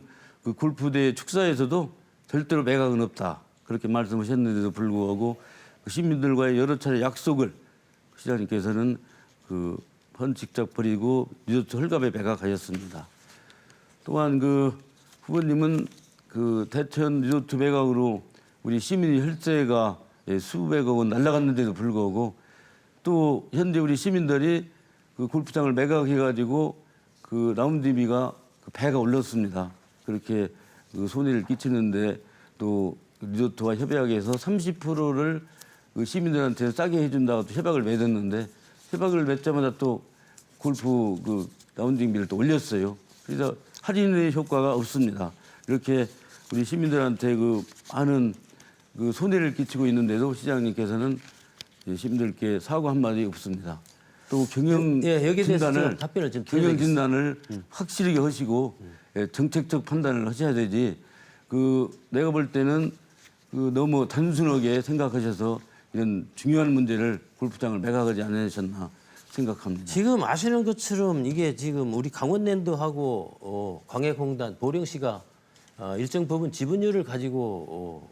B: 골프대회 축사에서도 절대로 매각은 없다 그렇게 말씀하셨는데도 불구하고 시민들과의 여러 차례 약속을 시장님께서는 헌직작 버리고 리조트 헐값에 매각하셨습니다. 또한 후보님은 대천 리조트 매각으로 우리 시민의 혈세가 수백억 원 날라갔는데도 불구하고 또 현재 우리 시민들이 골프장을 매각해가지고 라운딩비가 배가 올랐습니다. 그렇게 손해를 끼치는데 또 리조트와 협약해서 30%를 시민들한테 싸게 해준다고 또 협약을 맺었는데 협약을 맺자마자 또 골프 라운딩비를 또 올렸어요. 그래서 할인의 효과가 없습니다. 이렇게 우리 시민들한테 많은 손해를 끼치고 있는데도 시장님께서는 시민들께 사과 한마디 없습니다. 또 경영
C: 여기에 대해서
B: 진단을
C: 답변을 좀
B: 경영 진단을 확실하게 하시고 정책적 판단을 하셔야 되지. 내가 볼 때는 너무 단순하게 생각하셔서 이런 중요한 문제를 골프장을 매각하지 않으셨나 생각합니다.
C: 지금 아시는 것처럼 이게 지금 우리 강원랜드하고 광해공단, 보령시가 일정 부분 지분율을 가지고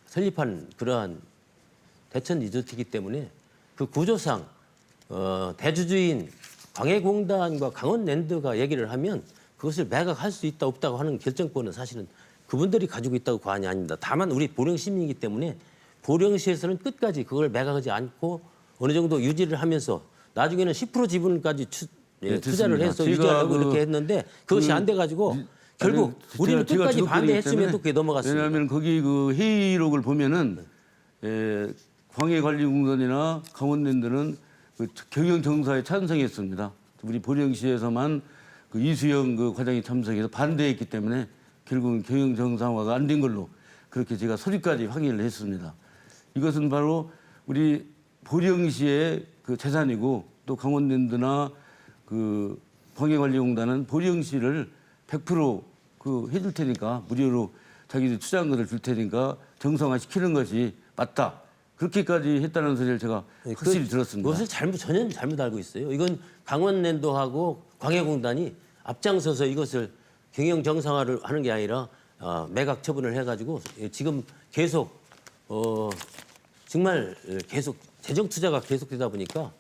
C: 설립한 그러한 대천 리조트이기 때문에 그 구조상 대주주인 광해공단과 강원랜드가 얘기를 하면 그것을 매각할 수 있다 없다고 하는 결정권은 사실은 그분들이 가지고 있다고 과언이 아닙니다. 다만 우리 보령 시민이기 때문에 보령시에서는 끝까지 그걸 매각하지 않고 어느 정도 유지를 하면서 나중에는 10% 지분까지 투자를 해서 유지하려고 이렇게 했는데 그것이 안 돼가지고 결국 우리는 끝까지 반대했음에도 그게 넘어갔습니다.
B: 왜냐하면 거기 회의록을 보면은 광해관리공단이나 강원랜드는 경영 정사에 찬성했습니다. 우리 보령시에서만 이수영 과장이 참석해서 반대했기 때문에 결국은 경영 정상화가 안 된 걸로 그렇게 제가 서류까지 확인을 했습니다. 이것은 바로 우리 보령시의 재산이고 또 강원랜드나 광해관리공단은 보령시를 100% 해줄 테니까 무료로 자기들 투자한 것을 줄 테니까 정상화 시키는 것이 맞다. 그렇게까지 했다는 소리를 제가 확실히 들었습니다.
C: 그것을 전혀 잘못 알고 있어요. 이건 강원랜드하고 광해공단이 앞장서서 이것을 경영 정상화를 하는 게 아니라 매각 처분을 해가지고 지금 계속 정말 계속 재정 투자가 계속되다 보니까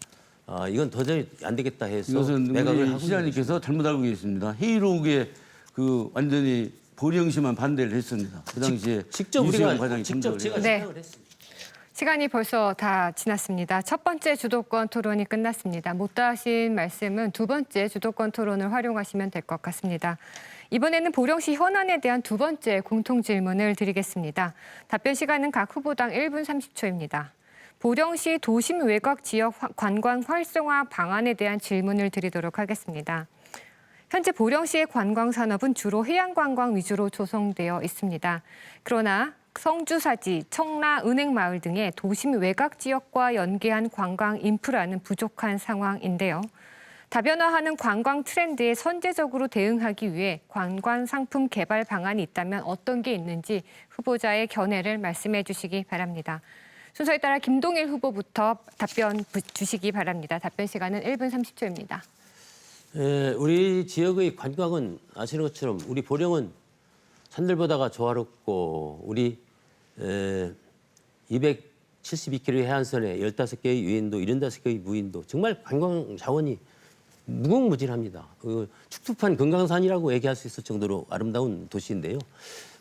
C: 이건 도저히 안 되겠다 해서
B: 이것은
C: 매각을
B: 우리
C: 하고
B: 시장님께서 잘못 알고 계십니다. 회의록에 그 완전히 보령시만 반대를 했습니다. 그 당시에
C: 직접
B: 이수영
C: 우리가
B: 과장이
C: 직접
B: 참석을
C: 제가
B: 해요.
A: 네.
C: 생각을 했습니다.
A: 시간이 벌써 다 지났습니다. 첫 번째 주도권 토론이 끝났습니다. 못다 하신 말씀은 두 번째 주도권 토론을 활용하시면 될 것 같습니다. 이번에는 보령시 현안에 대한 두 번째 공통 질문을 드리겠습니다. 답변 시간은 각 후보당 1분 30초입니다. 보령시 도심 외곽 지역 관광 활성화 방안에 대한 질문을 드리도록 하겠습니다. 현재 보령시의 관광 산업은 주로 해양 관광 위주로 조성되어 있습니다. 그러나 성주사지, 청라, 은행마을 등의 도심 외곽 지역과 연계한 관광 인프라는 부족한 상황인데요. 다변화하는 관광 트렌드에 선제적으로 대응하기 위해 관광 상품 개발 방안이 있다면 어떤 게 있는지 후보자의 견해를 말씀해 주시기 바랍니다. 순서에 따라 김동일 후보부터 답변 주시기 바랍니다. 답변 시간은 1분 30초입니다.
C: 우리 지역의 관광은 아시는 것처럼 우리 보령은 산들보다가 조화롭고 우리 272km의 해안선에 15개의 유인도, 75개의 무인도 정말 관광 자원이 무궁무진합니다. 축투판 금강산이라고 얘기할 수 있을 정도로 아름다운 도시인데요.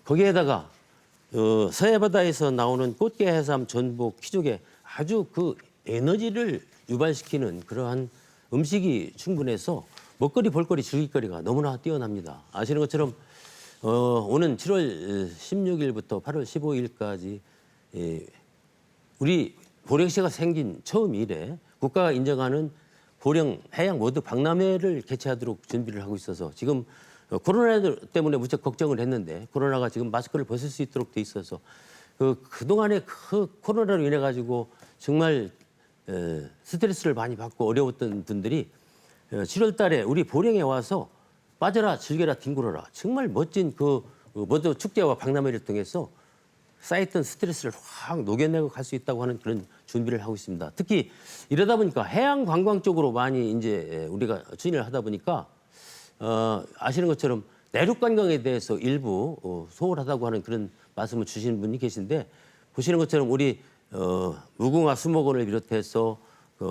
C: 거기에다가 서해바다에서 나오는 꽃게, 해삼, 전복, 키조개 아주 그 에너지를 유발시키는 그러한 음식이 충분해서 먹거리, 볼거리, 즐길거리가 너무나 뛰어납니다. 아시는 것처럼 오는 7월 16일부터 8월 15일까지 우리 보령시가 생긴 처음 이래 국가가 인정하는 보령 해양 모두 박람회를 개최하도록 준비를 하고 있어서 지금 코로나 때문에 무척 걱정을 했는데 코로나가 지금 마스크를 벗을 수 있도록 돼 있어서 그동안에 그 코로나로 인해 가지고 정말 스트레스를 많이 받고 어려웠던 분들이 7월 달에 우리 보령에 와서 빠져라 즐겨라 뒹굴어라 정말 멋진 모두 축제와 박람회를 통해서 쌓였던 스트레스를 확 녹여내고 갈 수 있다고 하는 그런 준비를 하고 있습니다. 특히 이러다 보니까 해양 관광 쪽으로 많이 이제 우리가 추진을 하다 보니까 아시는 것처럼 내륙 관광에 대해서 일부 소홀하다고 하는 그런 말씀을 주시는 분이 계신데 보시는 것처럼 우리 무궁화 수목원을 비롯해서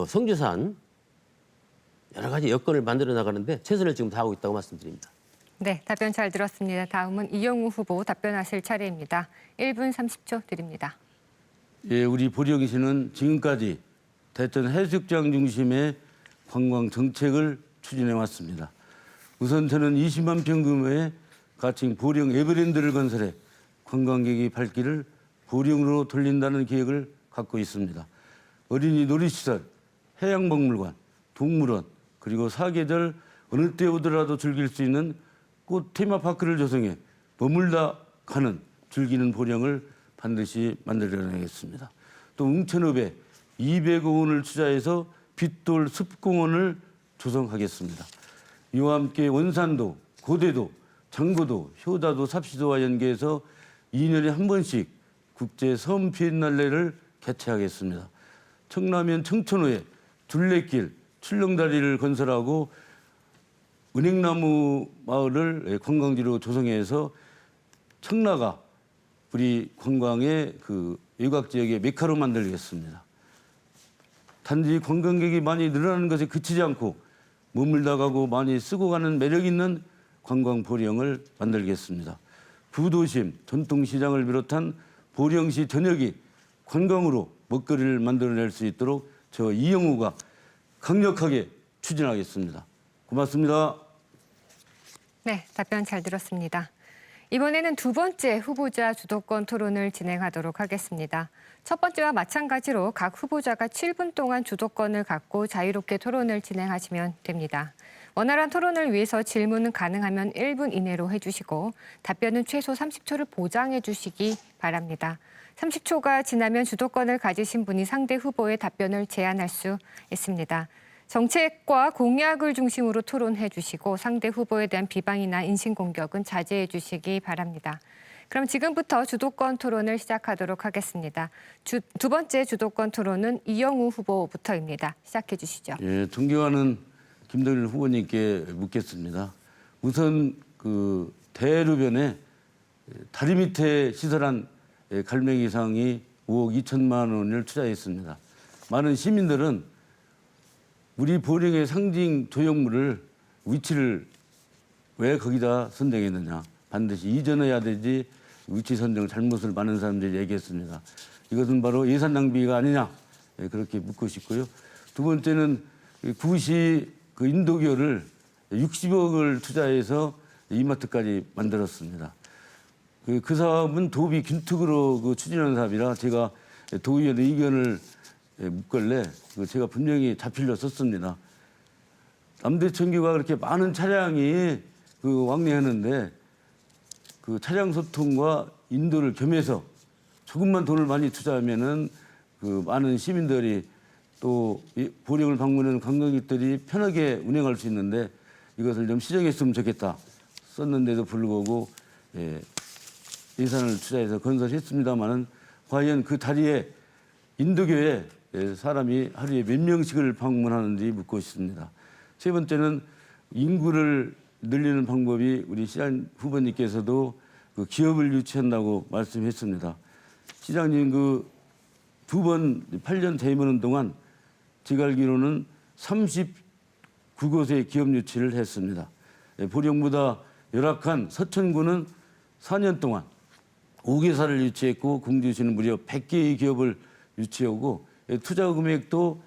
C: 성주산 여러 가지 여건을 만들어 나가는데 최선을 지금 다하고 있다고 말씀드립니다.
A: 네, 답변 잘 들었습니다. 다음은 이영우 후보 답변하실 차례입니다. 1분 30초 드립니다.
B: 예, 우리 보령시는 지금까지 대전 해수욕장 중심의 관광 정책을 추진해 왔습니다. 우선 저는 20만 평 규모의 가칭 보령 에버랜드를 건설해 관광객의 발길을 보령으로 돌린다는 계획을 갖고 있습니다. 어린이 놀이시설, 해양박물관, 동물원, 그리고 사계절 어느 때 오더라도 즐길 수 있는 꽃 테마파크를 조성해 머물다 가는 즐기는 보령을 반드시 만들어내겠습니다. 또 웅천읍에 200억 원을 투자해서 빛돌 습공원을 조성하겠습니다. 이와 함께 원산도, 고대도, 장고도, 효자도, 삽시도와 연계해서 2년에 한 번씩 국제 섬 비엔날레를 개최하겠습니다. 청라면 청천호에 둘레길, 출렁다리를 건설하고 은행나무 마을을 관광지로 조성해서 청라가 우리 관광의 외곽 지역의 메카로 만들겠습니다. 단지 관광객이 많이 늘어나는 것에 그치지 않고 머물다 가고 많이 쓰고 가는 매력 있는 관광 보령을 만들겠습니다. 부도심, 전통시장을 비롯한 보령시 전역이 관광으로 먹거리를 만들어낼 수 있도록 저 이영우가 강력하게 추진하겠습니다. 고맙습니다.
A: 네, 답변 잘 들었습니다. 이번에는 두 번째 후보자 주도권 토론을 진행하도록 하겠습니다. 첫 번째와 마찬가지로 각 후보자가 7분 동안 주도권을 갖고 자유롭게 토론을 진행하시면 됩니다. 원활한 토론을 위해서 질문은 가능하면 1분 이내로 해주시고 답변은 최소 30초를 보장해 주시기 바랍니다. 30초가 지나면 주도권을 가지신 분이 상대 후보의 답변을 제한할 수 있습니다. 정책과 공약을 중심으로 토론해 주시고 상대 후보에 대한 비방이나 인신공격은 자제해 주시기 바랍니다. 그럼 지금부터 주도권 토론을 시작하도록 하겠습니다. 두 번째 주도권 토론은 이영우 후보부터입니다. 시작해 주시죠.
B: 예, 존경하는 김동일 후보님께 묻겠습니다. 우선 그 대로변에 다리 밑에 시설한 갈매기상이 5억 2천만 원을 투자했습니다. 많은 시민들은 우리 보령의 상징 조형물을 위치를 왜 거기다 선정했느냐. 반드시 이전해야 되지 위치 선정 잘못을 많은 사람들이 얘기했습니다. 이것은 바로 예산 낭비가 아니냐. 그렇게 묻고 싶고요. 두 번째는 구시 그 인도교를 60억을 투자해서 이마트까지 만들었습니다. 그 사업은 도비 균특으로 추진하는 사업이라 제가 도의원 의견을 묻길래 제가 분명히 자필로 썼습니다. 남대천교가 그렇게 많은 차량이 왕래하는데 그 차량 소통과 인도를 겸해서 조금만 돈을 많이 투자하면은 많은 시민들이 또 보령을 방문하는 관광객들이 편하게 운행할 수 있는데 이것을 좀 시정했으면 좋겠다 썼는데도 불구하고 예산을 투자해서 건설했습니다마는 과연 그 다리에 인도교에 사람이 하루에 몇 명씩을 방문하는지 묻고 싶습니다. 세 번째는 인구를 늘리는 방법이 우리 시장 후보님께서도 기업을 유치한다고 말씀했습니다. 시장님 두 번 8년 재임하는 동안 제가 알기로는 39곳의 기업 유치를 했습니다. 보령보다 열악한 서천구는 4년 동안 5개사를 유치했고 공주시는 무려 100개의 기업을 유치하고 투자 금액도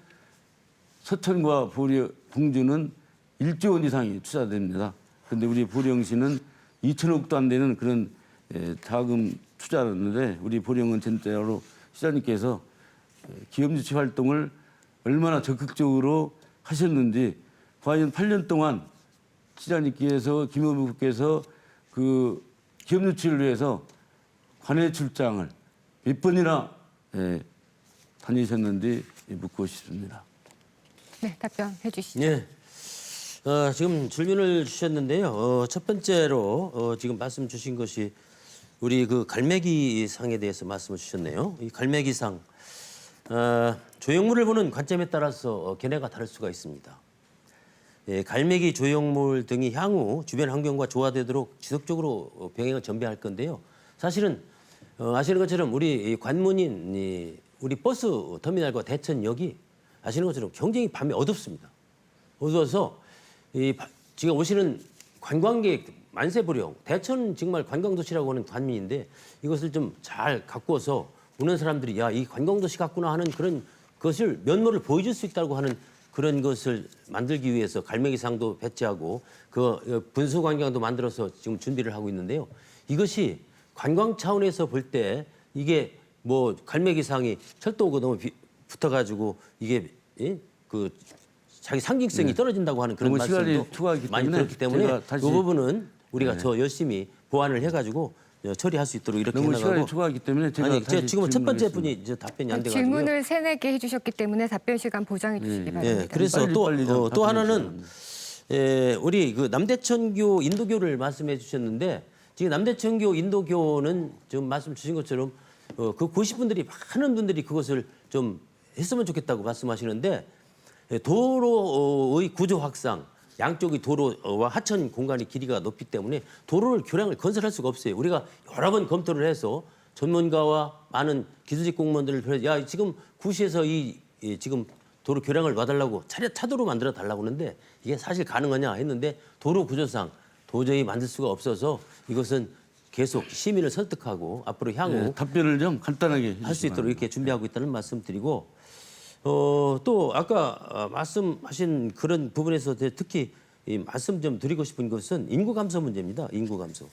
B: 서천과 공주는 1조 원 이상이 투자됩니다. 그런데 우리 보령시는 2천억도 안 되는 그런 자금 투자였는데 우리 보령은 진짜로 시장님께서 기업 유치 활동을 얼마나 적극적으로 하셨는지 과연 8년 동안 시장님께서 김의부께서 그 기업 유치를 위해서 관외 출장을 몇 번이나 다니셨는지 묻고 싶습니다.
A: 네, 답변해 주시죠.
C: 네. 지금 질문을 주셨는데요. 첫 번째로 지금 말씀 주신 것이 우리 그 갈매기상에 대해서 말씀을 주셨네요. 이 갈매기상 조형물을 보는 관점에 따라서 견해가 다를 수가 있습니다. 갈매기 조형물 등이 향후 주변 환경과 조화되도록 지속적으로 병행을 전개할 건데요. 사실은 아시는 것처럼 우리 관문인 우리 버스 터미널과 대천역이 아시는 것처럼 굉장히 밤에 어둡습니다. 어두워서 지금 오시는 관광객 만세보령 대천 정말 관광도시라고 하는 관민인데 이것을 좀 잘 가꾸어서 오는 사람들이 야, 이 관광도시 같구나 하는 그런 것을 면모를 보여줄 수 있다고 하는 그런 것을 만들기 위해서 갈매기상도 배치하고 그 분수광장도 만들어서 지금 준비를 하고 있는데요. 이것이 관광 차원에서 볼 때 이게 뭐 갈매기상이 철도가 너무 붙어가지고 이게 그 자기 상징성이 떨어진다고 하는 그런 말씀도 많이 들었기 때문에 이 부분은 우리가 더 열심히 보완을 해가지고 처리할 수 있도록 이렇게
B: 너무
C: 해나가고
B: 시간이 초과하기 때문에 제가
C: 지금 첫 번째 분이 이제 답변이 안 돼가지고요.
A: 질문을 3, 4개 해주셨기 때문에 답변 시간 보장해 주시기 바랍니다.
C: 그래서
B: 빨리
C: 또 하나는 우리 그 남대천교 인도교를 말씀해 주셨는데 지금 남대천교 인도교는 지금 말씀 주신 것처럼 그 보실 분들이 많은 분들이 그것을 좀 했으면 좋겠다고 말씀하시는데 도로의 구조 확상 양쪽의 도로와 하천 공간의 길이가 높기 때문에 도로를 교량을 건설할 수가 없어요. 우리가 여러 번 검토를 해서 전문가와 많은 기술직 공무원들을 필요해서 야 지금 구시에서 이 지금 도로 교량을 놔달라고 차도로 만들어 달라고 하는데 이게 사실 가능하냐 했는데 도로 구조상 도저히 만들 수가 없어서 이것은 계속 시민을 설득하고 앞으로 향후
B: 답변을 좀 간단하게
C: 할 수 있도록 이렇게 준비하고 있다는 말씀드리고 또 아까 말씀하신 그런 부분에서 특히 말씀 좀 드리고 싶은 것은 인구 감소 문제입니다. 인구 감소.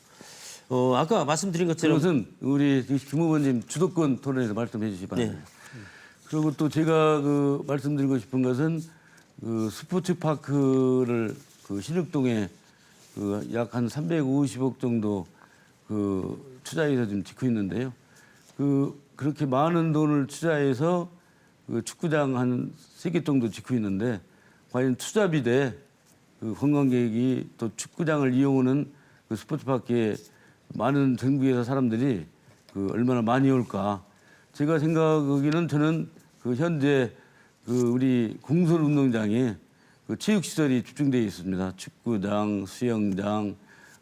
C: 아까 말씀드린 것처럼
B: 그것은 우리 김 후보님 주도권 토론에서 말씀해 주시기 바랍니다. 그리고 또 제가 말씀드리고 싶은 것은 스포츠파크를 신육동에 약 한 350억 정도 투자해서 지금 짓고 있는데요. 그렇게 많은 돈을 투자해서 축구장 한 3개 정도 짓고 있는데 과연 투자비 대 관광객이 또 축구장을 이용하는 스포츠파크에 많은 전국에서 사람들이 그 얼마나 많이 올까. 제가 생각하기는 저는 그 현재 그 우리 공설 운동장에 그 체육 시설이 집중되어 있습니다. 축구장, 수영장,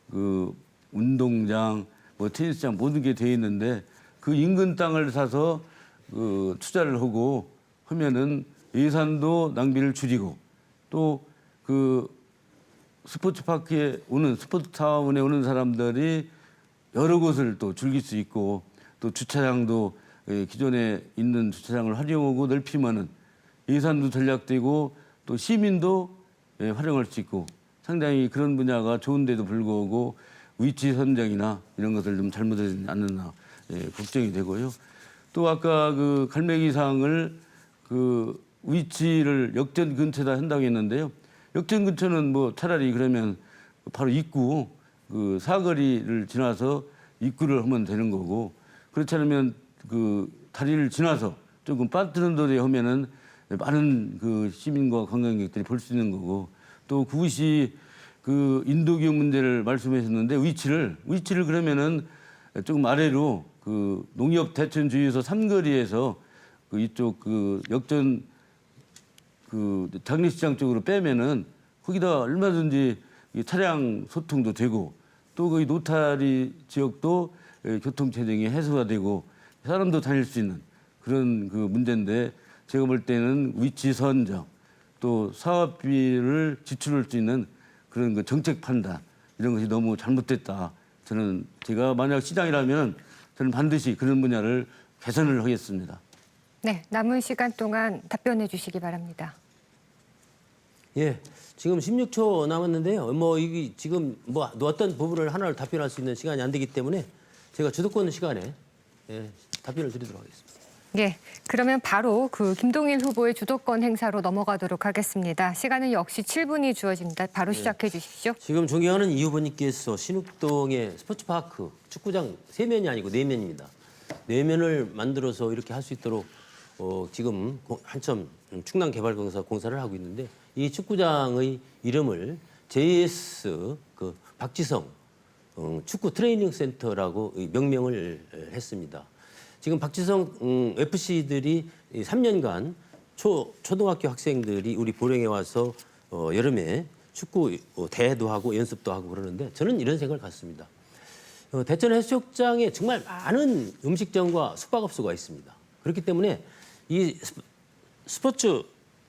B: 그 운동장, 뭐 테니스장 모든 게 되어 있는데 그 인근 땅을 사서 그 투자를 하고 하면은 예산도 낭비를 줄이고 또 그 스포츠파크에 오는 스포츠타운에 오는 사람들이 여러 곳을 또 즐길 수 있고 또 주차장도 기존에 있는 주차장을 활용하고 넓히면은 예산도 절약되고 또 시민도 활용할 수 있고 상당히 그런 분야가 좋은데도 불구하고 위치 선정이나 이런 것을 좀 잘못하지 않느냐 걱정이 되고요. 또 아까 그 갈매기상을 그 위치를 역전 근처에다 한다고 했는데요. 역전 근처는 뭐 차라리 그러면 바로 입구 그 사거리를 지나서 입구를 하면 되는 거고 그렇지 않으면 그 다리를 지나서 조금 빠뜨는 도로에 하면은 많은 그 시민과 관광객들이 볼 수 있는 거고 또 그것이 그 인도교 문제를 말씀하셨는데 위치를 그러면은 조금 아래로 그 농협 대천주유소 삼거리에서 그 이쪽 그 역전 그 장례식장 쪽으로 빼면은 거기다 얼마든지 이 차량 소통도 되고 또 그 노타리 지역도 교통 체증이 해소가 되고 사람도 다닐 수 있는 그런 그 문제인데 제가 볼 때는 위치 선정 또 사업비를 지출할 수 있는 그런 그 정책 판단 이런 것이 너무 잘못됐다. 저는 제가 만약 시장이라면 저는 반드시 그런 분야를 개선을 하겠습니다.
A: 네, 남은 시간 동안 답변해 주시기 바랍니다.
C: 예, 지금 16초 남았는데요. 뭐 이게 지금 뭐 어떤 부분을 하나를 답변할 수 있는 시간이 안 되기 때문에 제가 주도권 시간에 답변을 드리도록 하겠습니다.
A: 예, 그러면 바로 그 김동일 후보의 주도권 행사로 넘어가도록 하겠습니다. 시간은 역시 7분이 주어집니다. 바로 시작해 주십시오.
C: 지금 존경하는 이 후보님께서 신육동의 스포츠파크 축구장 3면이 아니고 4면입니다. 4면을 만들어서 이렇게 할 수 있도록 지금 한참 충남개발공사 공사를 하고 있는데 이 축구장의 이름을 JS 그 박지성 축구 트레이닝 센터라고 명명을 했습니다. 지금 박지성 FC들이 3년간 초등학교 학생들이 우리 보령에 와서 여름에 축구 대회도 하고 연습도 하고 그러는데 저는 이런 생각을 갖습니다. 대천 해수욕장에 정말 많은 음식점과 숙박업소가 있습니다. 그렇기 때문에 이 스포츠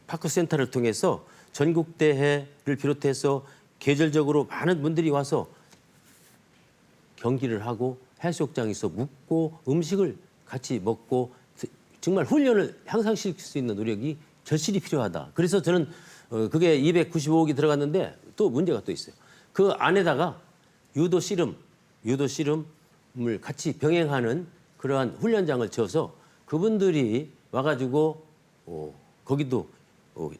C: 파크 센터를 통해서 전국 대회를 비롯해서 계절적으로 많은 분들이 와서 경기를 하고 해수욕장에서 묵고 음식을 같이 먹고 정말 훈련을 향상시킬 수 있는 노력이 절실히 필요하다. 그래서 저는 그게 295억이 들어갔는데 또 문제가 또 있어요. 그 안에다가 유도 씨름을 같이 병행하는 그러한 훈련장을 지어서 그분들이 와가지고 거기도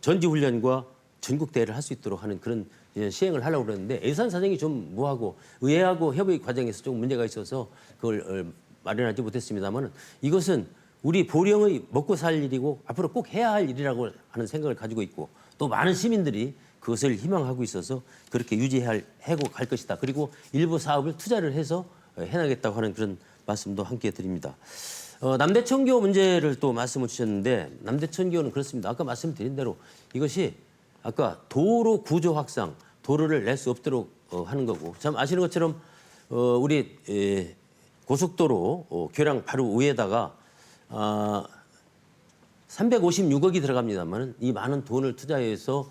C: 전지훈련과 전국대회를 할 수 있도록 하는 그런 시행을 하려고 그러는데 예산 사정이 좀 무하고 의회하고 협의 과정에서 좀 문제가 있어서 그걸 마련하지 못했습니다만 이것은 우리 보령의 먹고 살 일이고 앞으로 꼭 해야 할 일이라고 하는 생각을 가지고 있고 또 많은 시민들이 그것을 희망하고 있어서 그렇게 유지하고 갈 것이다. 그리고 일부 사업을 투자를 해서 해나겠다고 하는 그런 말씀도 함께 드립니다. 남대천교 문제를 또 말씀을 주셨는데 남대천교는 그렇습니다. 아까 말씀드린 대로 이것이 아까 도로 구조 확상, 도로를 낼 수 없도록 하는 거고 참 아시는 것처럼 우리 고속도로 교량 바로 위에다가 356억이 들어갑니다만 이 많은 돈을 투자해서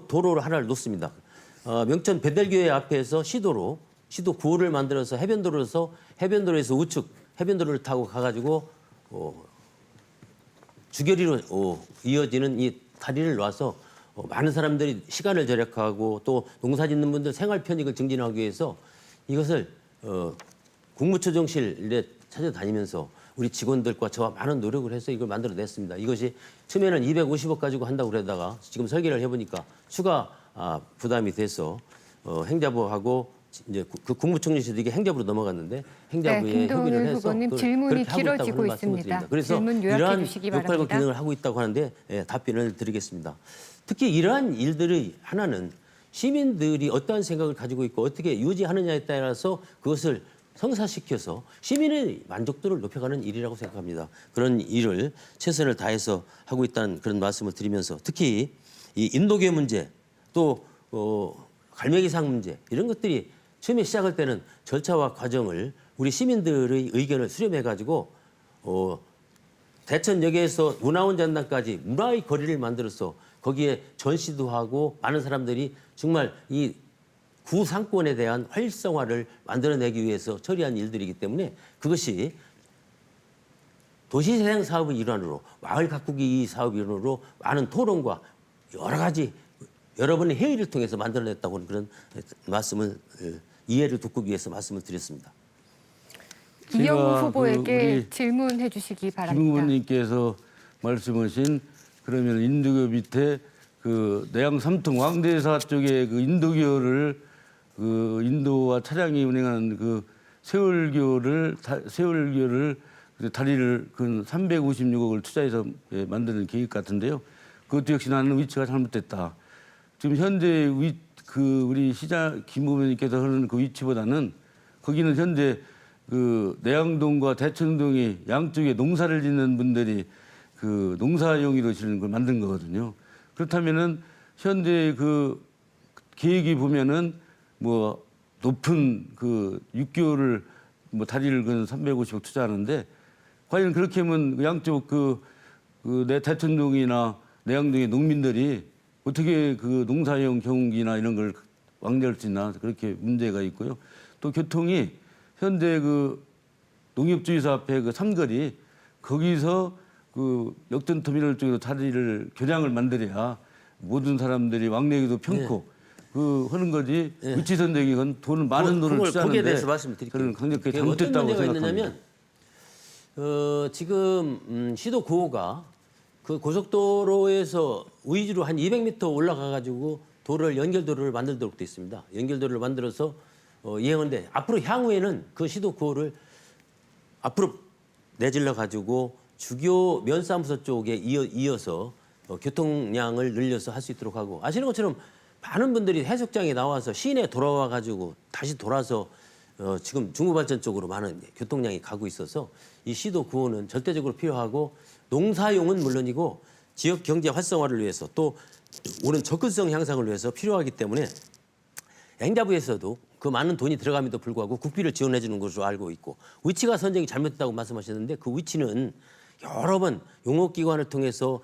C: 도로를 하나를 놓습니다. 명천 베델교회 앞에서 시도 9호를 만들어서 해변도로에서 우측 해변도로를 타고 가가지고 주거리로 이어지는 이 다리를 놔서 많은 사람들이 시간을 절약하고 또 농사 짓는 분들 생활 편익을 증진하기 위해서 이것을 국무조정실에 찾아다니면서 우리 직원들과 저와 많은 노력을 해서 이걸 만들어냈습니다. 이것이 처음에는 250억 가지고 한다고 그러다가 지금 설계를 해보니까 추가 부담이 돼서 행자부하고 이제 그 국무총리실도 이게 행자부로 넘어갔는데 행자부에 협의를 해서
A: 후보님 질문이
C: 그렇게 하고 있다고
A: 길어지고
C: 말씀을
A: 있습니다.
C: 드립니다. 그래서
A: 질문 요약해
C: 이러한
A: 주시기
C: 역할과
A: 바랍니다.
C: 기능을 하고 있다고 하는데 답변을 드리겠습니다. 특히 이러한 일들의 하나는 시민들이 어떠한 생각을 가지고 있고 어떻게 유지하느냐에 따라서 그것을 성사시켜서 시민의 만족도를 높여가는 일이라고 생각합니다. 그런 일을 최선을 다해서 하고 있다는 그런 말씀을 드리면서 특히 이 인도계 문제 또 갈매기상 문제 이런 것들이 처음에 시작할 때는 절차와 과정을 우리 시민들의 의견을 수렴해가지고 대천역에서 문화원전당까지 문화의 거리를 만들어서 거기에 전시도 하고 많은 사람들이 정말 이 구상권에 대한 활성화를 만들어내기 위해서 처리한 일들이기 때문에 그것이 도시재생 사업의 일환으로 마을 가꾸기 사업 일환으로 많은 토론과 여러 가지 여러분의 회의를 통해서 만들어냈다고 하는 그런 말씀을 이해를 돕기 위해서 말씀을 드렸습니다.
A: 이영우
B: 제가
A: 후보에게
B: 우리
A: 질문해 주시기
B: 김
A: 바랍니다.
B: 후보님께서 말씀하신 그러면 인도교 밑에 그 내양 삼통 왕대사 쪽에 그 인도교를 그 인도와 차량이 운행하는 그 세월교를 다리를 그 356억을 투자해서 만드는 계획 같은데요. 그것도 역시 나는 위치가 잘못됐다. 지금 현재 우리 시장 김 후보님께서 하는 그 위치보다는 거기는 현재 그 내양동과 대천동이 양쪽에 농사를 짓는 분들이 그 농사용이로 지는 걸 만든 거거든요. 그렇다면은 현재 그 계획이 보면은 뭐 높은 그 육교를 뭐 다리를 그 350억 투자하는데 과연 그렇게 하면 양쪽 내 대천동이나 내양동의 농민들이 어떻게 그 농사용 경기나 이런 걸 왕래할 수 있나 그렇게 문제가 있고요. 또 교통이 현재 그 농협주의소 앞에 그 삼거리 거기서 그 역전터미널 쪽으로 다리를 교량을 만들어야 모든 사람들이 왕래기도 편코 그 하는 거지 위치 선정이 건 돈을 많은 돈을 투자하는데
C: 거기에 대해서 말씀드릴게요.
B: 저는 강력하게
C: 어떤
B: 잘못됐다고
C: 문제가
B: 생각합니다.
C: 있느냐면 지금 시도 구호가 그 고속도로에서 위주로 한 200m 올라가 가지고 연결도로를 만들도록 돼 있습니다. 연결도로를 만들어서 이행하는데 앞으로 향후에는 그 시도 구호를 앞으로 내질러 가지고 주교 면사무소 쪽에 이어서 교통량을 늘려서 할 수 있도록 하고 아시는 것처럼 많은 분들이 해수욕장에 나와서 시내 돌아와 가지고 다시 돌아서 지금 중부발전 쪽으로 많은 교통량이 가고 있어서 이 시도 구호는 절대적으로 필요하고 농사용은 물론이고 지역 경제 활성화를 위해서 또 오는 접근성 향상을 위해서 필요하기 때문에 행자부에서도 그 많은 돈이 들어감에도 불구하고 국비를 지원해 주는 것으로 알고 있고 위치가 선정이 잘못됐다고 말씀하셨는데 그 위치는 여러 번 용역기관을 통해서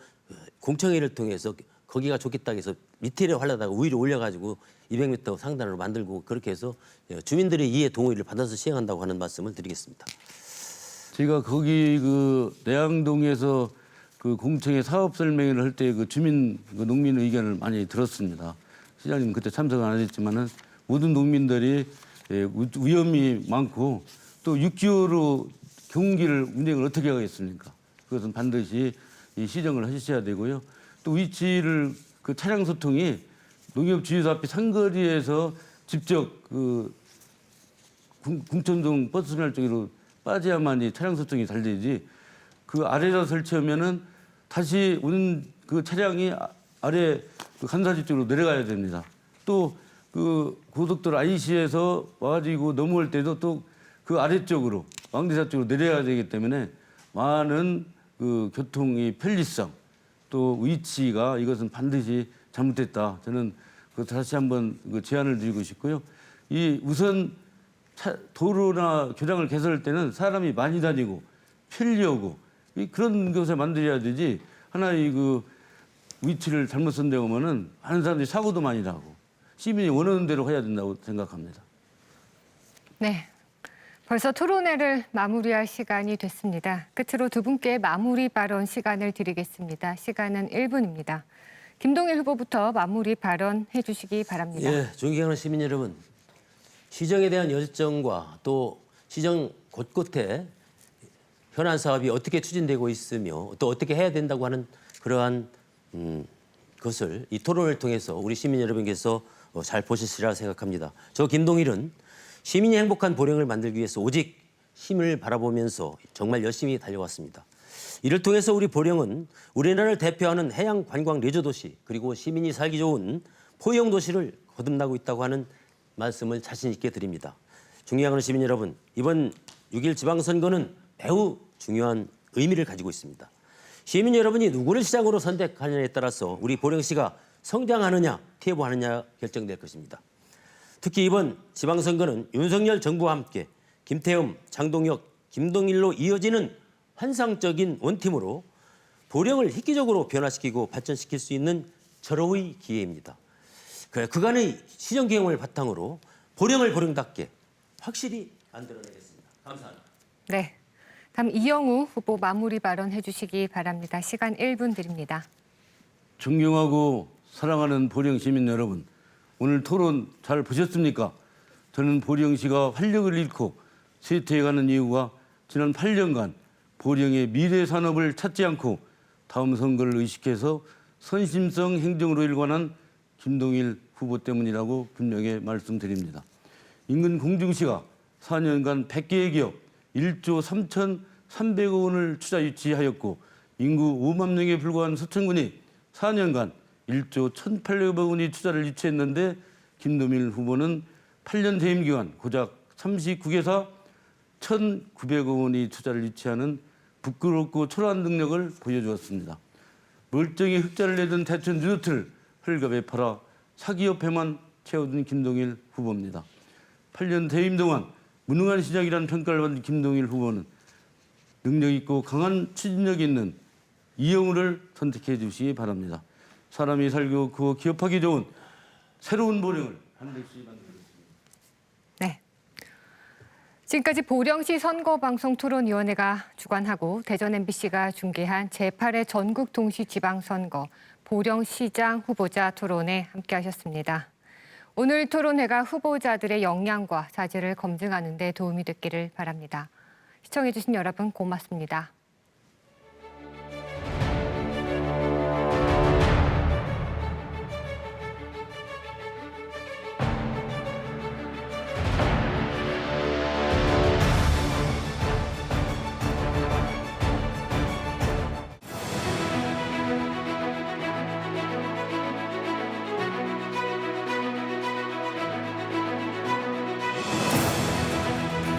C: 공청회를 통해서 거기가 좋겠다 해서 밑에를 하려다가 위로 올려가지고 200m 상단으로 만들고 그렇게 해서 주민들의 이해 동의를 받아서 시행한다고 하는 말씀을 드리겠습니다.
B: 제가 거기 그 내양동에서 그 공청회 사업 설명회를 할 때 그 주민 그 농민 의견을 많이 들었습니다. 시장님 그때 참석 안 하셨지만은 모든 농민들이 위험이 많고 또 6개월로 경기를 운행을 어떻게 하겠습니까? 그것은 반드시 이 시정을 하셔야 되고요. 또 위치를 그 차량 소통이 농협주유소 앞에 상거리에서 직접 그 궁천동 버스터미널 쪽으로 빠져야만이 차량 소통이 잘 되지. 그 아래다 설치하면은 다시 오는 그 차량이 아래 그 간사지 쪽으로 내려가야 됩니다. 또 그 고속도로 IC에서 와가지고 넘어올 때도 또 그 아래쪽으로 왕대사 쪽으로 내려야 되기 때문에 많은 그 교통의 편리성 또 위치가 이것은 반드시 잘못됐다. 저는 그 다시 한번 그 제안을 드리고 싶고요. 이 우선 도로나 교량을 개설할 때는 사람이 많이 다니고 편리하고 그런 것을 만들어야 되지 하나의 그 위치를 잘못 선정하면은 많은 사람들이 사고도 많이 나고 시민이 원하는 대로 해야 된다고 생각합니다.
A: 네. 벌써 토론회를 마무리할 시간이 됐습니다. 끝으로 두 분께 마무리 발언 시간을 드리겠습니다. 시간은 1분입니다. 김동일 후보부터 마무리 발언해 주시기 바랍니다.
C: 예, 존경하는 시민 여러분. 시정에 대한 열정과 또 시정 곳곳에 현안 사업이 어떻게 추진되고 있으며 또 어떻게 해야 된다고 하는 그러한 것을 이 토론을 통해서 우리 시민 여러분께서 잘 보셨으리라 생각합니다. 저 김동일은 시민이 행복한 보령을 만들기 위해서 오직 힘을 바라보면서 정말 열심히 달려왔습니다. 이를 통해서 우리 보령은 우리나라를 대표하는 해양 관광 레저 도시 그리고 시민이 살기 좋은 포용 도시를 거듭나고 있다고 하는 말씀을 자신 있게 드립니다. 존경하는 시민 여러분, 이번 6일 지방선거는 매우 중요한 의미를 가지고 있습니다. 시민 여러분이 누구를 시장으로 선택하느냐에 따라서 우리 보령시가 성장하느냐 퇴보하느냐 결정될 것입니다. 특히 이번 지방선거는 윤석열 정부와 함께 김태흠, 장동혁, 김동일로 이어지는 환상적인 원팀으로 보령을 획기적으로 변화시키고 발전시킬 수 있는 절호의 기회입니다. 그간의 시정 경험을 바탕으로 보령을 보령답게 확실히 만들어내겠습니다. 감사합니다.
A: 네. 다음 이영우 후보 마무리 발언해 주시기 바랍니다. 시간 1분 드립니다.
B: 존경하고 사랑하는 보령 시민 여러분, 오늘 토론 잘 보셨습니까? 저는 보령시가 활력을 잃고 쇠퇴해가는 이유가 지난 8년간 보령의 미래 산업을 찾지 않고 다음 선거를 의식해서 선심성 행정으로 일관한 김동일 후보 때문이라고 분명히 말씀드립니다. 인근 공중시가 4년간 100개의 기업 1조 3,300억 원을 투자 유치하였고 인구 5만 명에 불과한 서천군이 4년간 1조 1,800억 원의 투자를 유치했는데 김동일 후보는 8년 재임 기간 고작 39개사 1,900억 원의 투자를 유치하는 부끄럽고 초라한 능력을 보여주었습니다. 멀쩡히 흑자를 내던 대천 리조트를 헐값에 팔아 사기업에만 채워둔 김동일 후보입니다. 8년 재임 동안 무능한 시장이라는 평가를 받은 김동일 후보는 능력 있고 강한 추진력 있는 이영우를 선택해 주시기 바랍니다. 사람이 살고 그 기업하기 좋은 새로운 보령을 반드시 만들겠습니다.
A: 네. 지금까지 보령시 선거방송 토론위원회가 주관하고 대전 MBC가 중계한 제8회 전국 동시 지방선거 보령시장 후보자 토론에 함께하셨습니다. 오늘 토론회가 후보자들의 역량과 자질을 검증하는 데 도움이 됐기를 바랍니다. 시청해주신 여러분 고맙습니다.